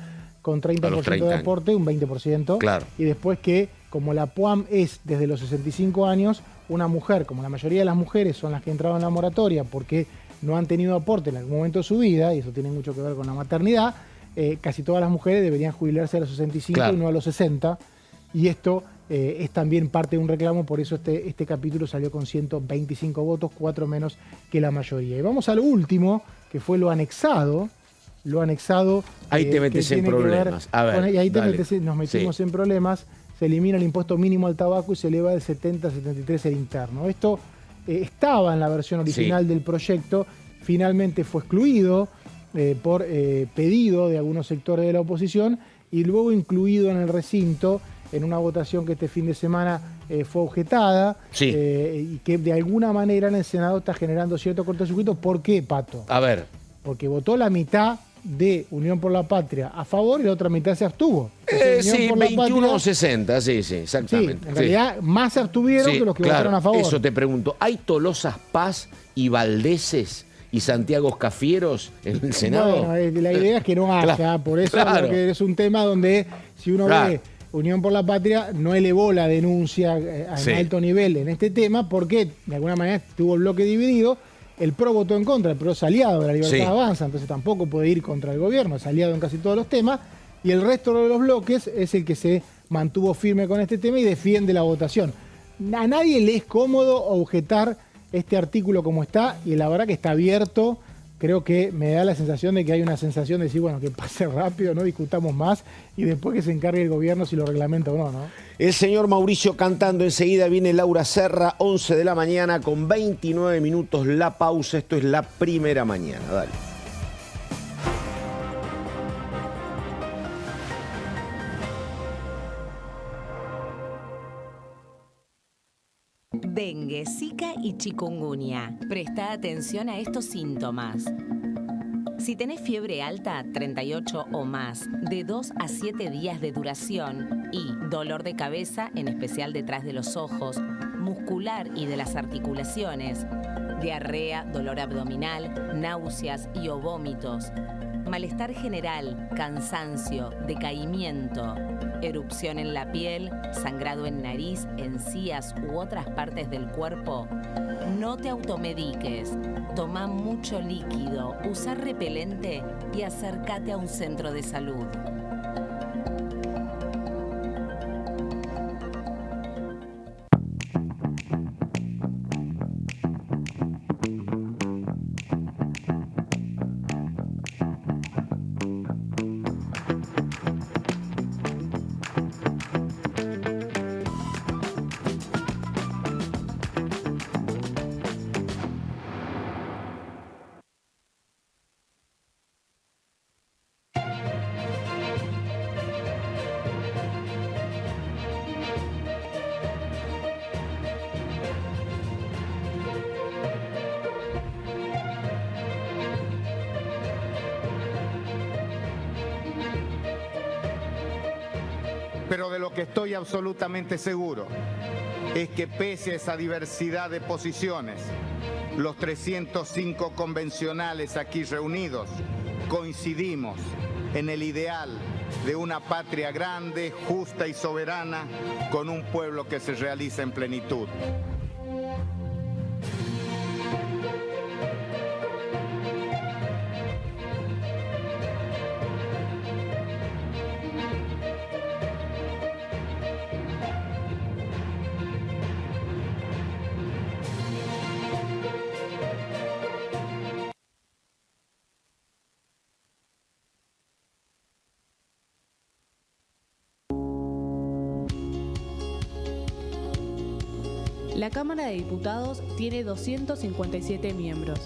Speaker 3: con 30% de aporte, un 20%.
Speaker 1: Claro.
Speaker 3: Y después que, como la PUAM es desde los 65 años, una mujer, como la mayoría de las mujeres son las que entraban en la moratoria porque no han tenido aporte en algún momento de su vida, y eso tiene mucho que ver con la maternidad, casi todas las mujeres deberían jubilarse a los 65 y no a los 60, y esto es también parte de un reclamo, por eso este capítulo salió con 125 votos, 4 menos que la mayoría. Y vamos a lo último, que fue lo anexado.
Speaker 1: Ahí te metes en problemas. A ver,
Speaker 3: y ahí nos metimos en problemas. Se elimina el impuesto mínimo al tabaco y se eleva del 70 a 73 el interno. Esto estaba en la versión original del proyecto, finalmente fue excluido por pedido de algunos sectores de la oposición y luego incluido en el recinto en una votación que este fin de semana fue objetada y que de alguna manera en el Senado está generando cierto cortocircuito. ¿Por qué, Pato?
Speaker 1: A ver.
Speaker 3: Porque votó la mitad de Unión por la Patria a favor y la otra mitad se abstuvo.
Speaker 1: Sí, 21-60, sí, exactamente.
Speaker 3: Sí, en realidad más se abstuvieron que los que votaron a favor.
Speaker 1: Eso te pregunto, ¿hay Tolosas Paz y Valdeses y Santiago Cafieros en el Senado?
Speaker 3: Bueno, la idea es que no haya, por eso que es un tema donde si uno ve Unión por la Patria no elevó la denuncia a alto nivel en este tema porque de alguna manera tuvo el bloque dividido. El PRO votó en contra, el PRO es aliado de la Libertad Avanza, entonces tampoco puede ir contra el gobierno, es aliado en casi todos los temas, y el resto de los bloques es el que se mantuvo firme con este tema y defiende la votación. A nadie le es cómodo objetar este artículo como está, y la verdad que está abierto. Creo que me da la sensación de que hay una sensación de decir, bueno, que pase rápido, no discutamos más, y después que se encargue el gobierno si lo reglamenta o no, ¿no?
Speaker 1: El señor Mauricio cantando, enseguida viene Laura Serra, 11 de la mañana con 29 minutos la pausa. Esto es La Primera Mañana, dale.
Speaker 4: Dengue, Zika y chikungunya. Presta atención a estos síntomas. Si tenés fiebre alta, 38 o más, de 2 a 7 días de duración y dolor de cabeza, en especial detrás de los ojos, muscular y de las articulaciones, diarrea, dolor abdominal, náuseas y o vómitos, malestar general, cansancio, decaimiento, erupción en la piel, sangrado en nariz, encías u otras partes del cuerpo, no te automediques, toma mucho líquido, usa repelente y acércate a un centro de salud.
Speaker 5: Pero de lo que estoy absolutamente seguro es que pese a esa diversidad de posiciones, los 305 convencionales aquí reunidos coincidimos en el ideal de una patria grande, justa y soberana, con un pueblo que se realiza en plenitud.
Speaker 6: La Cámara de Diputados tiene 257 miembros.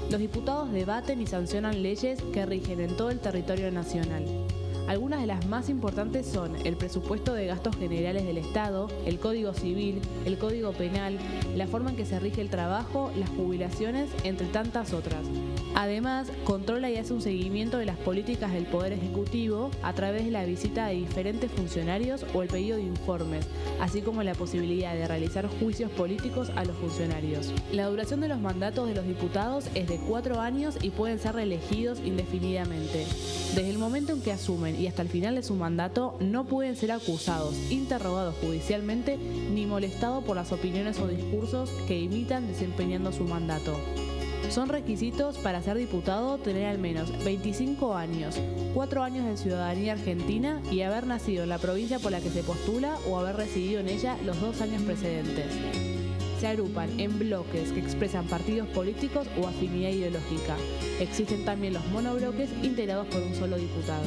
Speaker 6: Los diputados debaten y sancionan leyes que rigen en todo el territorio nacional. Algunas de las más importantes son el presupuesto de gastos generales del Estado, el Código Civil, el Código Penal, la forma en que se rige el trabajo, las jubilaciones, entre tantas otras. Además, controla y hace un seguimiento de las políticas del Poder Ejecutivo a través de la visita de diferentes funcionarios o el pedido de informes, así como la posibilidad de realizar juicios políticos a los funcionarios. La duración de los mandatos de los diputados es de 4 años y pueden ser reelegidos indefinidamente. Desde el momento en que asumen y hasta el final de su mandato, no pueden ser acusados, interrogados judicialmente, ni molestados por las opiniones o discursos que imitan desempeñando su mandato. Son requisitos para ser diputado tener al menos 25 años, 4 años de ciudadanía argentina y haber nacido en la provincia por la que se postula o haber residido en ella los 2 años precedentes. Se agrupan en bloques que expresan partidos políticos o afinidad ideológica. Existen también los monobloques integrados por un solo diputado.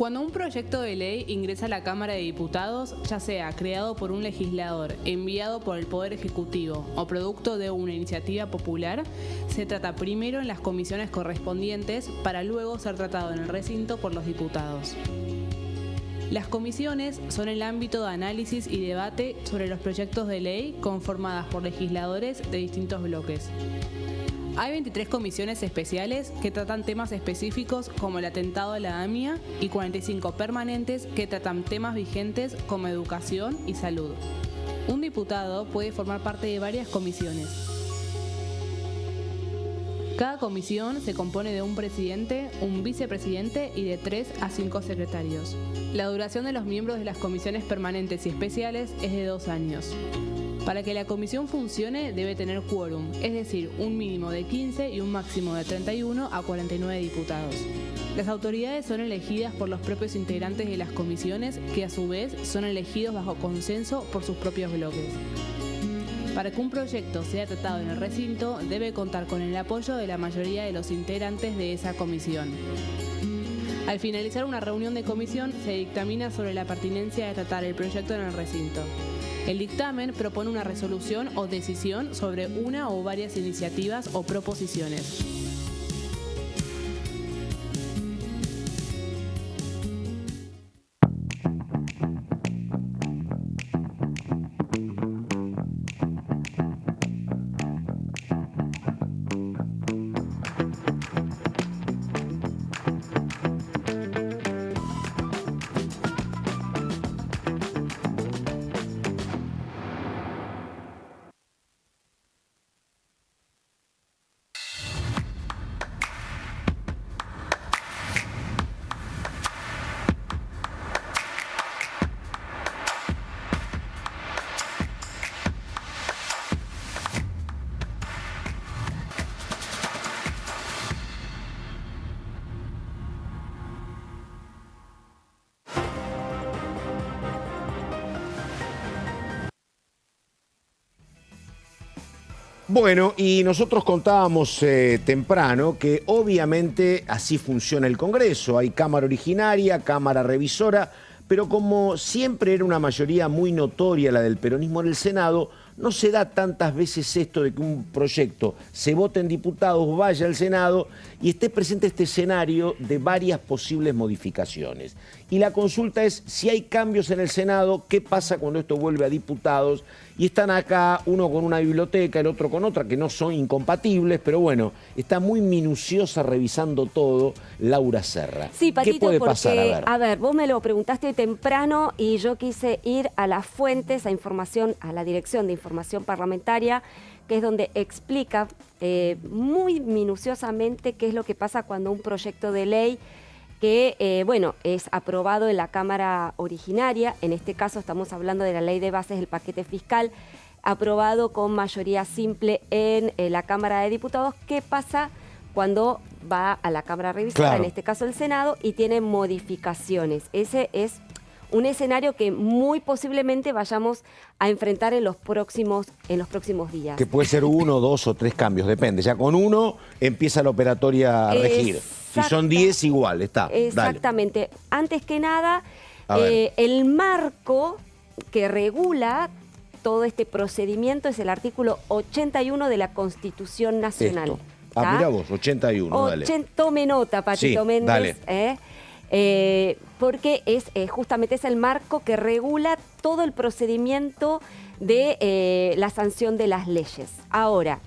Speaker 6: Cuando un proyecto de ley ingresa a la Cámara de Diputados, ya sea creado por un legislador, enviado por el Poder Ejecutivo o producto de una iniciativa popular, se trata primero en las comisiones correspondientes para luego ser tratado en el recinto por los diputados. Las comisiones son el ámbito de análisis y debate sobre los proyectos de ley conformadas por legisladores de distintos bloques. Hay 23 comisiones especiales que tratan temas específicos como el atentado a la AMIA y 45 permanentes que tratan temas vigentes como educación y salud. Un diputado puede formar parte de varias comisiones. Cada comisión se compone de un presidente, un vicepresidente y de 3 a 5 secretarios. La duración de los miembros de las comisiones permanentes y especiales es de 2 años. Para que la comisión funcione debe tener quórum, es decir, un mínimo de 15 y un máximo de 31 a 49 diputados. Las autoridades son elegidas por los propios integrantes de las comisiones, que a su vez son elegidos bajo consenso por sus propios bloques. Para que un proyecto sea tratado en el recinto, debe contar con el apoyo de la mayoría de los integrantes de esa comisión. Al finalizar una reunión de comisión, se dictamina sobre la pertinencia de tratar el proyecto en el recinto. El dictamen propone una resolución o decisión sobre una o varias iniciativas o proposiciones.
Speaker 1: Bueno, y nosotros contábamos temprano que obviamente así funciona el Congreso. Hay Cámara Originaria, Cámara Revisora, pero como siempre era una mayoría muy notoria la del peronismo en el Senado, no se da tantas veces esto de que un proyecto se vote en diputados, vaya al Senado y esté presente este escenario de varias posibles modificaciones. Y la consulta es si hay cambios en el Senado, ¿qué pasa cuando esto vuelve a diputados? Y están acá, uno con una biblioteca, el otro con otra, que no son incompatibles, pero bueno, está muy minuciosa revisando todo Laura Serra.
Speaker 2: Sí, Patito,
Speaker 1: ¿qué puede
Speaker 2: porque,
Speaker 1: pasar?
Speaker 2: A ver, vos me lo preguntaste temprano y yo quise ir a las fuentes, a información, a la Dirección de Información Parlamentaria, que es donde explica muy minuciosamente qué es lo que pasa cuando un proyecto de ley que, bueno, es aprobado en la Cámara Originaria, en este caso estamos hablando de la Ley de Bases del Paquete Fiscal, aprobado con mayoría simple en la Cámara de Diputados. ¿Qué pasa cuando va a la Cámara Revisora, claro, en este caso el Senado, y tiene modificaciones? Ese es un escenario que muy posiblemente vayamos a enfrentar en los próximos días. Que
Speaker 1: puede ser 1, 2 o 3 cambios, depende. Ya con uno empieza la operatoria a regir. Si son 10, igual, está.
Speaker 2: Exactamente.
Speaker 1: Dale.
Speaker 2: Antes que nada, el marco que regula todo este procedimiento es el artículo 81 de la Constitución Nacional.
Speaker 1: Esto. Mira vos, 81, dale.
Speaker 2: Tome nota, Patito
Speaker 1: sí,
Speaker 2: Méndez.
Speaker 1: Dale.
Speaker 2: Porque es justamente es el marco que regula todo el procedimiento de la sanción de las leyes. Ahora,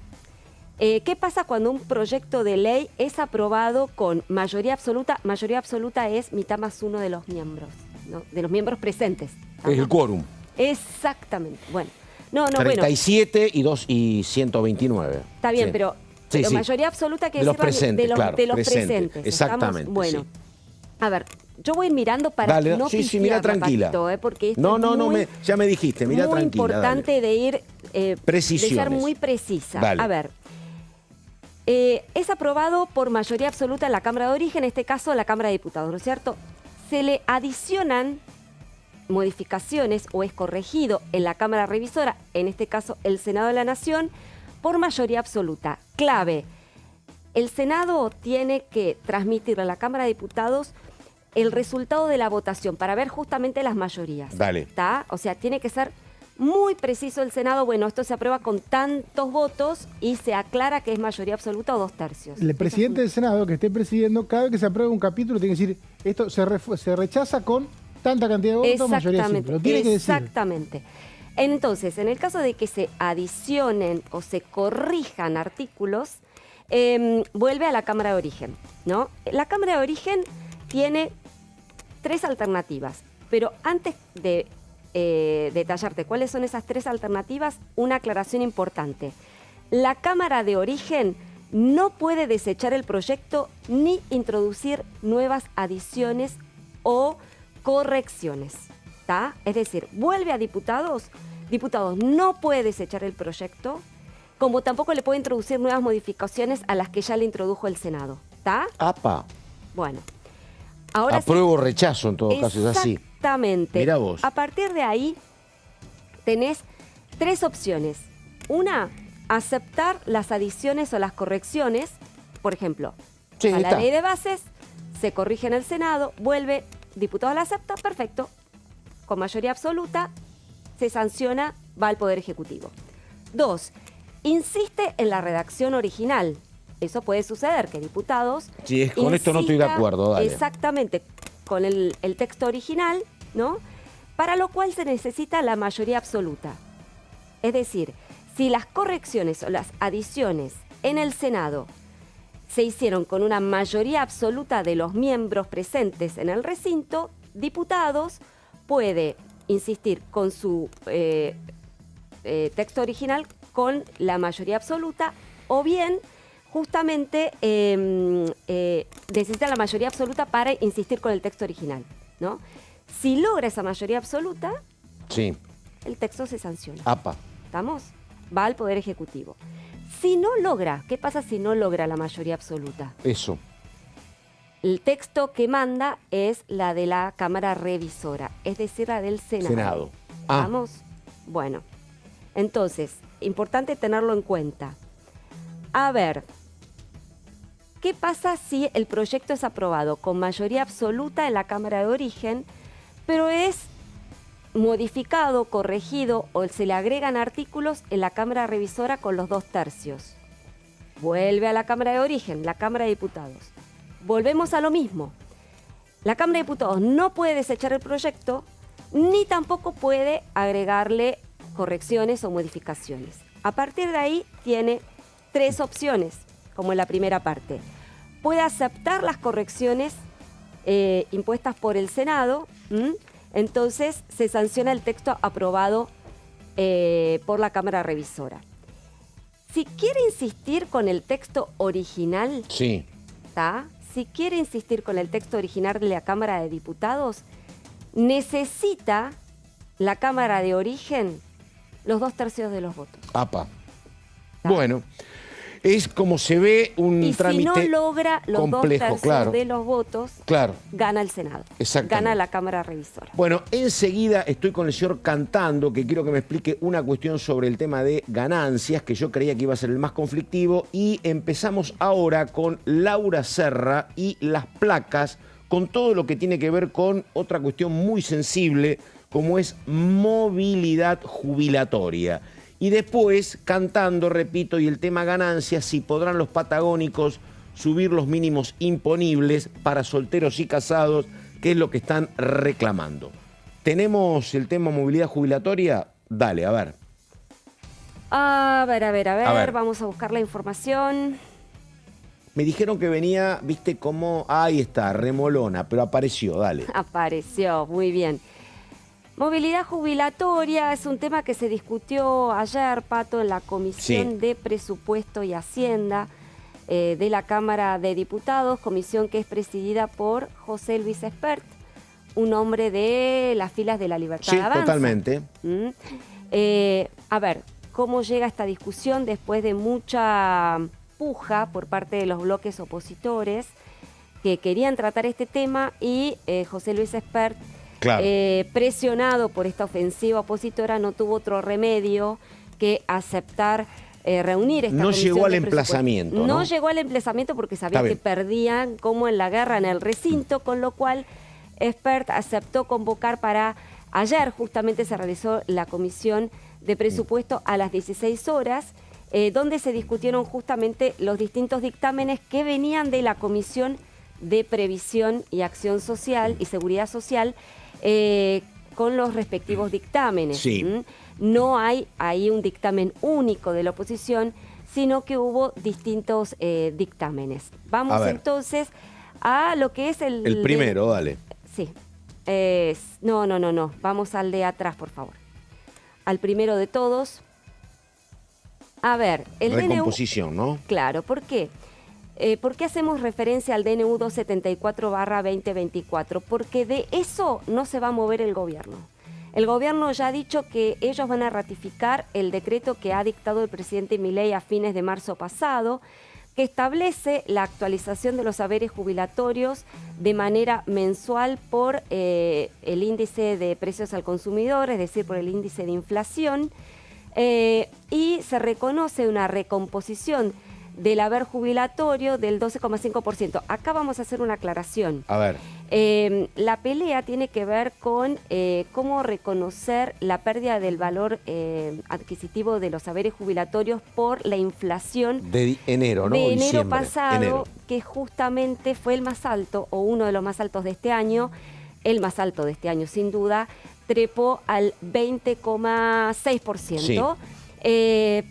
Speaker 2: ¿qué pasa cuando un proyecto de ley es aprobado con mayoría absoluta? Mayoría absoluta es mitad más uno de los miembros, ¿no? De los miembros presentes.
Speaker 1: ¿No? Es el quórum.
Speaker 2: Exactamente. Bueno,
Speaker 1: 37 y 129.
Speaker 2: Está bien, sí. pero
Speaker 1: sí.
Speaker 2: mayoría absoluta que
Speaker 1: de los presentes,
Speaker 2: de los presentes.
Speaker 1: Exactamente.
Speaker 2: Bueno,
Speaker 1: sí.
Speaker 2: A ver, yo voy a ir mirando para no
Speaker 1: sí, mira tranquila.
Speaker 2: Patito, porque esto
Speaker 1: ya me dijiste, mira
Speaker 2: muy
Speaker 1: tranquila.
Speaker 2: Muy importante
Speaker 1: dale.
Speaker 2: de ir, de ser muy precisa.
Speaker 1: Dale.
Speaker 2: A ver, es aprobado por mayoría absoluta en la Cámara de Origen, en este caso la Cámara de Diputados, ¿no es cierto? Se le adicionan modificaciones o es corregido en la Cámara Revisora, en este caso el Senado de la Nación, por mayoría absoluta. Clave, el Senado tiene que transmitirle a la Cámara de Diputados el resultado de la votación para ver justamente las mayorías.
Speaker 1: Dale.
Speaker 2: ¿Está? O sea, tiene que ser muy preciso el Senado. Bueno, esto se aprueba con tantos votos y se aclara que es mayoría absoluta o 2/3.
Speaker 3: El presidente del Senado que esté presidiendo, cada vez que se aprueba un capítulo, tiene que decir, esto se rechaza con tanta cantidad de votos, mayoría simple. Lo tiene que decir.
Speaker 2: Exactamente. Entonces, en el caso de que se adicionen o se corrijan artículos, vuelve a la Cámara de Origen, ¿no? La Cámara de Origen tiene 3 alternativas, pero antes de detallarte cuáles son esas 3 alternativas, una aclaración importante. La Cámara de Origen no puede desechar el proyecto ni introducir nuevas adiciones o correcciones, ¿tá? Es decir, vuelve a diputados no puede desechar el proyecto, como tampoco le puede introducir nuevas modificaciones a las que ya le introdujo el Senado, ¿está?
Speaker 1: ¡Apa!
Speaker 2: Bueno, ahora
Speaker 1: apruebo o rechazo en todo caso, es así.
Speaker 2: Exactamente.
Speaker 1: Mirá vos.
Speaker 2: A partir de ahí tenés 3 opciones. Una, aceptar las adiciones o las correcciones, por ejemplo,
Speaker 1: Sí,
Speaker 2: a la
Speaker 1: está.
Speaker 2: ley de bases, se corrige en el Senado, vuelve, diputado la acepta, perfecto, con mayoría absoluta, se sanciona, va al Poder Ejecutivo. 2, insiste en la redacción original. Eso puede suceder, que diputados...
Speaker 1: Sí, con esto no estoy de acuerdo, dale.
Speaker 2: Exactamente, con el texto original, ¿no? Para lo cual se necesita la mayoría absoluta. Es decir, si las correcciones o las adiciones en el Senado se hicieron con una mayoría absoluta de los miembros presentes en el recinto, diputados puede insistir con su texto original con la mayoría absoluta, o bien justamente necesita la mayoría absoluta para insistir con el texto original, ¿no? Si logra esa mayoría absoluta,
Speaker 1: Sí.
Speaker 2: el texto se sanciona.
Speaker 1: ¡Apa!
Speaker 2: ¿Estamos? Va al Poder Ejecutivo. Si no logra, ¿qué pasa si no logra la mayoría absoluta?
Speaker 1: Eso.
Speaker 2: El texto que manda es la de la Cámara Revisora, es decir, la del Senado. ¿Vamos? Bueno, entonces, importante tenerlo en cuenta. A ver, ¿qué pasa si el proyecto es aprobado con mayoría absoluta en la Cámara de Origen, pero es modificado, corregido o se le agregan artículos en la Cámara Revisora con los 2/3? Vuelve a la Cámara de Origen, la Cámara de Diputados. Volvemos a lo mismo. La Cámara de Diputados no puede desechar el proyecto, ni tampoco puede agregarle correcciones o modificaciones. A partir de ahí tiene 3 opciones, como en la primera parte. Puede aceptar las correcciones impuestas por el Senado, entonces se sanciona el texto aprobado por la Cámara Revisora. Si quiere insistir con el texto original,
Speaker 1: Sí.
Speaker 2: ¿tá? Si quiere insistir con el texto original de la Cámara de Diputados, necesita la Cámara de Origen los 2/3 de los votos.
Speaker 1: ¡Apa!
Speaker 2: ¿Tá?
Speaker 1: Bueno, es como se ve un
Speaker 2: Y
Speaker 1: trámite
Speaker 2: si no logra los
Speaker 1: complejo,
Speaker 2: 2/3
Speaker 1: claro.
Speaker 2: de los votos,
Speaker 1: Claro.
Speaker 2: gana el Senado.
Speaker 1: Exactamente.
Speaker 2: Gana la Cámara Revisora.
Speaker 1: Bueno, enseguida estoy con el señor Cantando, que quiero que me explique una cuestión sobre el tema de ganancias, que yo creía que iba a ser el más conflictivo, y empezamos ahora con Laura Serra y las placas, con todo lo que tiene que ver con otra cuestión muy sensible, como es movilidad jubilatoria. Y después, Cantando, repito, y el tema ganancias, si podrán los patagónicos subir los mínimos imponibles para solteros y casados, que es lo que están reclamando. ¿Tenemos el tema movilidad jubilatoria? Dale, a ver.
Speaker 2: A ver,
Speaker 1: A ver.
Speaker 2: vamos a buscar la información.
Speaker 1: Me dijeron que venía, viste, como... Ahí está, remolona, pero apareció, dale.
Speaker 2: Apareció, muy bien. Movilidad jubilatoria es un tema que se discutió ayer, Pato, en la Comisión de Presupuesto y Hacienda de la Cámara de Diputados, comisión que es presidida por José Luis Espert, un hombre de las filas de la Libertad
Speaker 1: Sí,
Speaker 2: Avanza.
Speaker 1: totalmente.
Speaker 2: A ver, ¿cómo llega esta discusión después de mucha puja por parte de los bloques opositores que querían tratar este tema y José Luis Espert,
Speaker 1: Claro.
Speaker 2: presionado por esta ofensiva opositora, no tuvo otro remedio que aceptar reunir esta comisión.
Speaker 1: No llegó al emplazamiento, ¿no?
Speaker 2: No llegó al emplazamiento porque sabía que perdían como en la guerra en el recinto, con lo cual Espert aceptó convocar para ayer. Justamente se realizó la comisión de presupuesto a las 16 horas, donde se discutieron justamente los distintos dictámenes que venían de la Comisión de Previsión y Acción Social y Seguridad Social, con los respectivos dictámenes.
Speaker 1: Sí.
Speaker 2: No hay ahí un dictamen único de la oposición, sino que hubo distintos dictámenes. Vamos entonces a lo que es el
Speaker 1: primero, dale.
Speaker 2: Sí. No. Vamos al de atrás, por favor. Al primero de todos. A ver, el
Speaker 1: recomposición, ¿no?
Speaker 2: Claro, ¿por qué? ¿Por qué hacemos referencia al DNU 274/2024? Porque de eso no se va a mover el gobierno. El gobierno ya ha dicho que ellos van a ratificar el decreto que ha dictado el presidente Milei a fines de marzo pasado, que establece la actualización de los saberes jubilatorios de manera mensual por el índice de precios al consumidor, es decir, por el índice de inflación, y se reconoce una recomposición del haber jubilatorio del 12,5%. Acá vamos a hacer una aclaración.
Speaker 1: A ver.
Speaker 2: La pelea tiene que ver con cómo reconocer la pérdida del valor adquisitivo de los saberes jubilatorios por la inflación
Speaker 1: de enero, ¿no?
Speaker 2: De enero pasado, que justamente fue el más alto, o uno de los más altos de este año, el más alto de este año sin duda, trepó al 20,6%. Sí.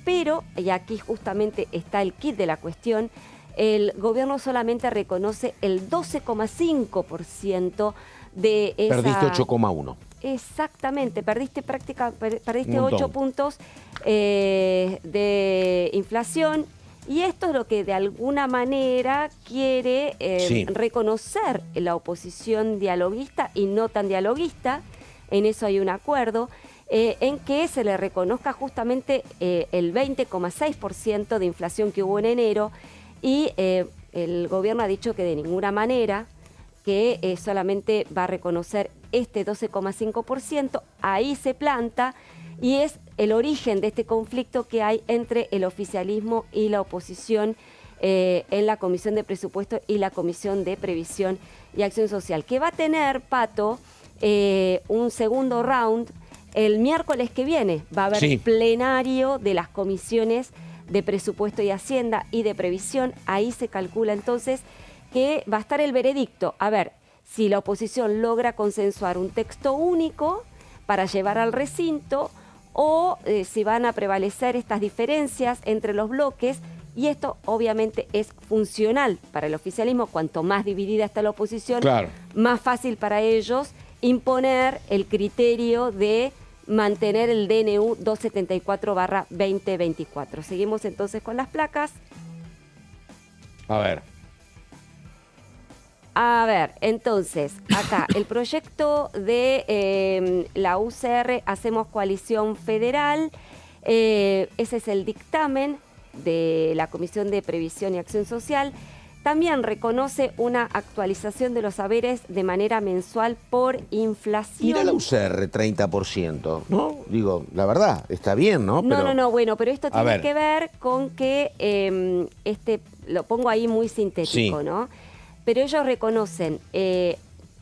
Speaker 2: Pero, y aquí justamente está el quid de la cuestión, el gobierno solamente reconoce el 12,5% de esa...
Speaker 1: Perdiste 8,1.
Speaker 2: Exactamente, perdiste 8 puntos de inflación, y esto es lo que de alguna manera quiere reconocer la oposición dialoguista y no tan dialoguista. En eso hay un acuerdo. En que se le reconozca justamente el 20,6% de inflación que hubo en enero, y el gobierno ha dicho que de ninguna manera, que solamente va a reconocer este 12,5%, ahí se planta, y es el origen de este conflicto que hay entre el oficialismo y la oposición en la Comisión de Presupuesto y la Comisión de Previsión y Acción Social, que va a tener, Pato, un segundo round. El miércoles que viene va a haber plenario de las comisiones de Presupuesto y Hacienda y de Previsión. Ahí se calcula entonces que va a estar el veredicto. A ver si la oposición logra consensuar un texto único para llevar al recinto, o si van a prevalecer estas diferencias entre los bloques. Y esto obviamente es funcional para el oficialismo. Cuanto más dividida está la oposición, más fácil para ellos imponer el criterio de mantener el DNU 274/2024. Seguimos entonces con las placas. A ver, entonces, acá, el proyecto de la UCR Hacemos Coalición Federal, ese es el dictamen de la Comisión de Previsión y Acción Social. También reconoce una actualización de los saberes de manera mensual por inflación.
Speaker 1: Mira la UCR, 30%, ¿no? Digo, la verdad, está bien, ¿no?
Speaker 2: No, bueno, pero esto tiene que ver con que, lo pongo ahí muy sintético, ¿no? Pero ellos reconocen,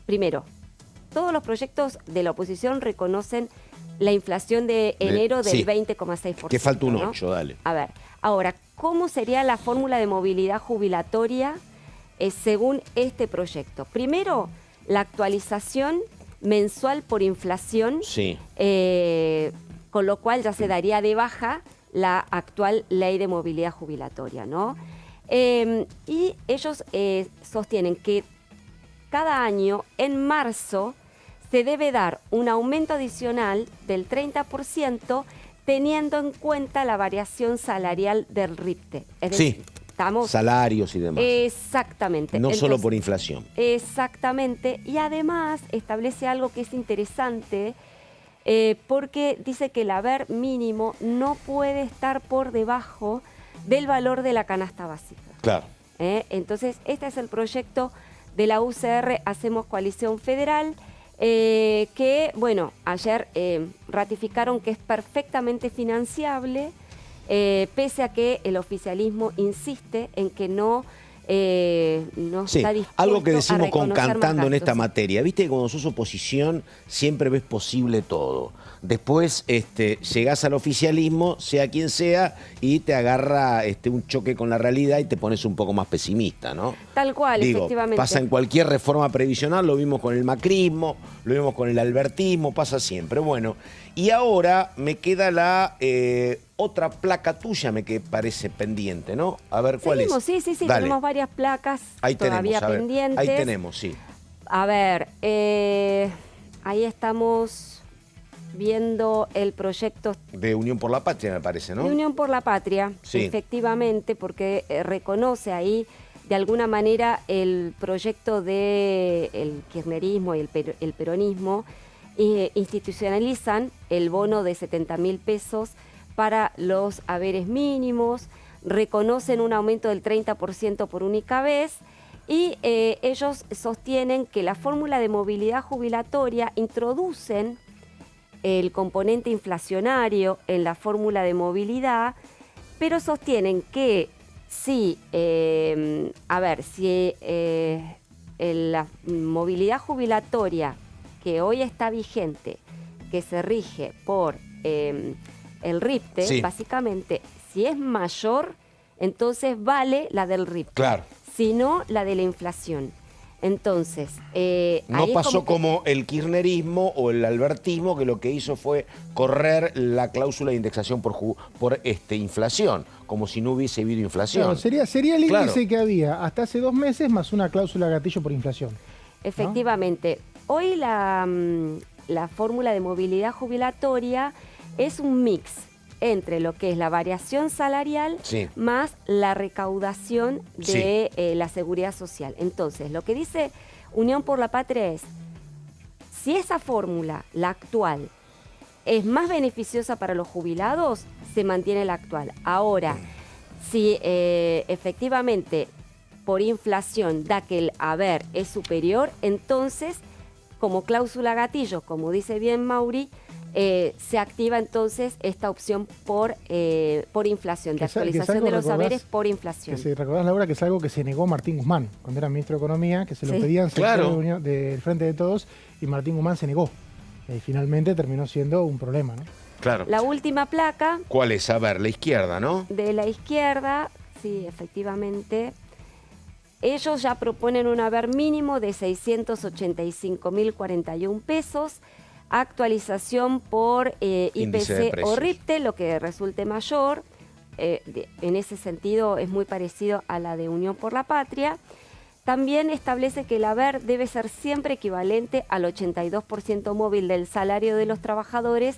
Speaker 2: primero, todos los proyectos de la oposición reconocen la inflación de enero del 20,6%.
Speaker 1: Que falta un 8, dale.
Speaker 2: A ver, ahora, ¿cómo sería la fórmula de movilidad jubilatoria según este proyecto? Primero, la actualización mensual por inflación, con lo cual ya se daría de baja la actual ley de movilidad jubilatoria, ¿no? Y ellos sostienen que cada año, en marzo, se debe dar un aumento adicional del 30%, teniendo en cuenta la variación salarial del RIPTE. Es decir,
Speaker 1: salarios y demás.
Speaker 2: Exactamente.
Speaker 1: No solo por inflación.
Speaker 2: Exactamente. Y además establece algo que es interesante, porque dice que el haber mínimo no puede estar por debajo del valor de la canasta básica.
Speaker 1: Claro.
Speaker 2: Entonces, este es el proyecto de la UCR Hacemos Coalición Federal, que, bueno, ayer ratificaron que es perfectamente financiable, pese a que el oficialismo insiste en que no está dispuesto
Speaker 1: algo que decimos con
Speaker 2: reconocer
Speaker 1: Cantando en
Speaker 2: más
Speaker 1: esta
Speaker 2: gastos.
Speaker 1: materia. Viste que cuando sos oposición siempre ves posible todo. Después llegás al oficialismo, sea quien sea, y te agarra un choque con la realidad y te pones un poco más pesimista, ¿no?
Speaker 2: Tal cual, efectivamente.
Speaker 1: Pasa en cualquier reforma previsional, lo vimos con el macrismo, lo vimos con el albertismo, pasa siempre. Bueno, y ahora me queda la otra placa tuya, que parece pendiente, ¿no? A ver, ¿cuál es?
Speaker 2: Sí,
Speaker 1: Dale.
Speaker 2: tenemos varias placas
Speaker 1: Ahí
Speaker 2: todavía
Speaker 1: tenemos,
Speaker 2: pendientes.
Speaker 1: Ahí tenemos, sí.
Speaker 2: A ver, ahí estamos viendo el proyecto
Speaker 1: De Unión por la Patria, me parece, ¿no?
Speaker 2: de Unión por la Patria,
Speaker 1: Sí.
Speaker 2: efectivamente, porque reconoce ahí de alguna manera el proyecto del kirchnerismo y el peronismo, institucionalizan el bono de 70.000 pesos para los haberes mínimos, reconocen un aumento del 30% por única vez y ellos sostienen que la fórmula de movilidad jubilatoria introducen el componente inflacionario en la fórmula de movilidad, pero sostienen que si la movilidad jubilatoria que hoy está vigente, que se rige por el RIPTE,
Speaker 1: Sí.
Speaker 2: básicamente, si es mayor, entonces vale la del RIPTE,
Speaker 1: Claro.
Speaker 2: si no la de la inflación. Entonces,
Speaker 1: No
Speaker 2: ahí es
Speaker 1: pasó
Speaker 2: como
Speaker 1: como el kirchnerismo o el albertismo, que lo que hizo fue correr la cláusula de indexación por inflación, como si no hubiese habido inflación.
Speaker 3: Claro, sería el índice
Speaker 1: Claro.
Speaker 3: que había hasta hace 2 meses más una cláusula gatillo por inflación.
Speaker 2: Efectivamente. Hoy la fórmula de movilidad jubilatoria es un mix entre lo que es la variación salarial
Speaker 1: Sí.
Speaker 2: más la recaudación de la seguridad social. Entonces, lo que dice Unión por la Patria es, si esa fórmula, la actual, es más beneficiosa para los jubilados, se mantiene la actual. Ahora, si efectivamente por inflación da que el haber es superior, entonces, como cláusula gatillo, como dice bien Mauri, se activa entonces esta opción por inflación, de actualización de los haberes por inflación.
Speaker 3: Que si recordás, Laura, que es algo que se negó Martín Guzmán cuando era ministro de Economía, que se lo pedían
Speaker 1: Claro.
Speaker 3: del Frente de Todos, y Martín Guzmán se negó. Y finalmente terminó siendo un problema, ¿no?
Speaker 1: Claro.
Speaker 2: La última placa
Speaker 1: ¿Cuál es? A ver, la izquierda, ¿no?
Speaker 2: de la izquierda, sí, efectivamente, ellos ya proponen un haber mínimo de 685.041 pesos, actualización por
Speaker 1: Índice de
Speaker 2: IPC o
Speaker 1: precios.
Speaker 2: RIPTE, lo que resulte mayor. En ese sentido es muy parecido a la de Unión por la Patria. También establece que el haber debe ser siempre equivalente al 82% móvil del salario de los trabajadores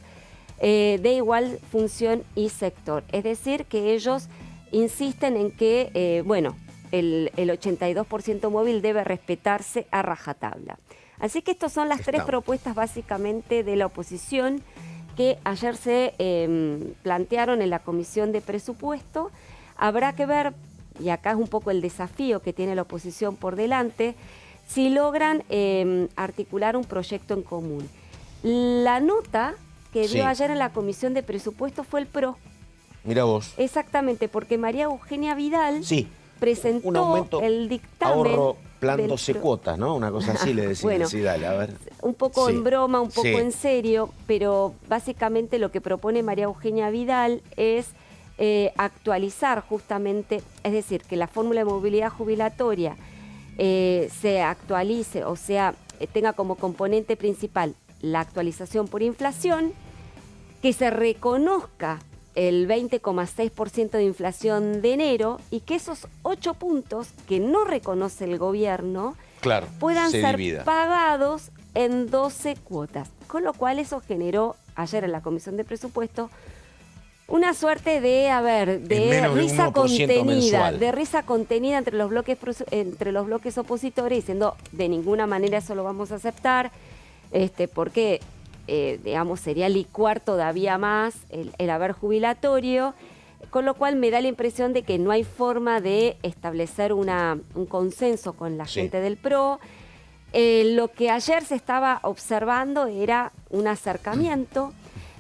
Speaker 2: de igual función y sector. Es decir, que ellos insisten en que, el 82% móvil debe respetarse a rajatabla. Así que estas son las tres propuestas básicamente de la oposición que ayer se plantearon en la Comisión de Presupuesto. Habrá que ver, y acá es un poco el desafío que tiene la oposición por delante, si logran articular un proyecto en común. La nota que dio ayer en la Comisión de Presupuesto fue el PRO.
Speaker 1: Mira vos.
Speaker 2: Exactamente, porque María Eugenia Vidal presentó
Speaker 1: un aumento,
Speaker 2: el dictamen.
Speaker 1: Ahorro plan 12 cuotas, ¿no? Una cosa así le decía.
Speaker 2: Bueno,
Speaker 1: sí, dale, a ver.
Speaker 2: Un poco en broma, un poco en serio, pero básicamente lo que propone María Eugenia Vidal es actualizar justamente, es decir, que la fórmula de movilidad jubilatoria se actualice, o sea, tenga como componente principal la actualización por inflación, que se reconozca el 20,6% de inflación de enero y que esos 8 puntos que no reconoce el gobierno puedan ser pagados en 12 cuotas. Con lo cual eso generó ayer en la Comisión de Presupuesto una suerte de risa contenida, entre los bloques opositores, diciendo de ninguna manera eso lo vamos a aceptar, porque sería licuar todavía más el haber jubilatorio, con lo cual me da la impresión de que no hay forma de establecer un consenso con la gente del PRO. Lo que ayer se estaba observando era un acercamiento,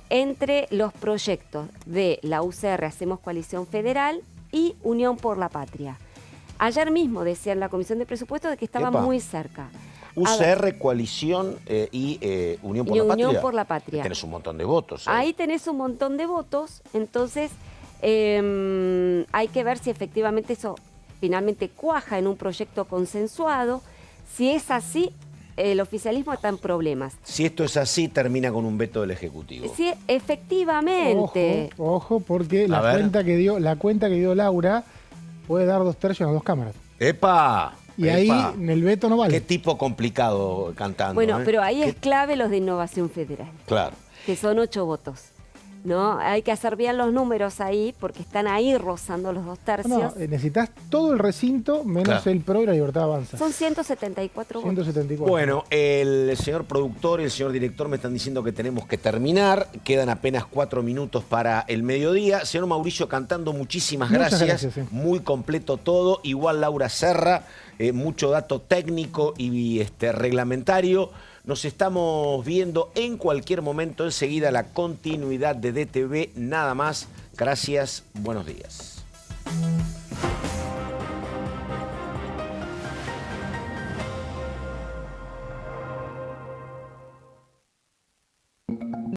Speaker 2: entre los proyectos de la UCR Hacemos Coalición Federal y Unión por la Patria. Ayer mismo decía en la Comisión de Presupuestos de que estaba muy cerca.
Speaker 1: UCR, Coalición y Unión por la Patria.
Speaker 2: Unión por la Patria.
Speaker 1: Tenés un montón de votos.
Speaker 2: Ahí tenés un montón de votos, entonces hay que ver si efectivamente eso finalmente cuaja en un proyecto consensuado. Si es así, el oficialismo está en problemas.
Speaker 1: Si esto es así, termina con un veto del Ejecutivo.
Speaker 2: Sí, efectivamente.
Speaker 3: Ojo, porque la cuenta que dio Laura puede dar 2/3 a 2 cámaras.
Speaker 1: ¡Epa!
Speaker 3: Y ahí en el veto no vale.
Speaker 1: Qué tipo complicado cantando.
Speaker 2: Bueno, pero ahí es clave los de Innovación Federal.
Speaker 1: Claro.
Speaker 2: Que son 8 votos. ¿No? Hay que hacer bien los números ahí, porque están ahí rozando los 2/3.
Speaker 3: No, necesitas todo el recinto menos el PRO y la Libertad Avanza.
Speaker 2: Son 174 votos.
Speaker 3: 174.
Speaker 1: Bueno, el señor productor y el señor director me están diciendo que tenemos que terminar. Quedan apenas 4 minutos para el mediodía. Señor Mauricio Cantando, muchísimas gracias.
Speaker 3: Muchas gracias, sí.
Speaker 1: Muy completo todo. Igual Laura Serra, mucho dato técnico y reglamentario. Nos estamos viendo en cualquier momento. Enseguida la continuidad de DTV. Nada más. Gracias. Buenos días.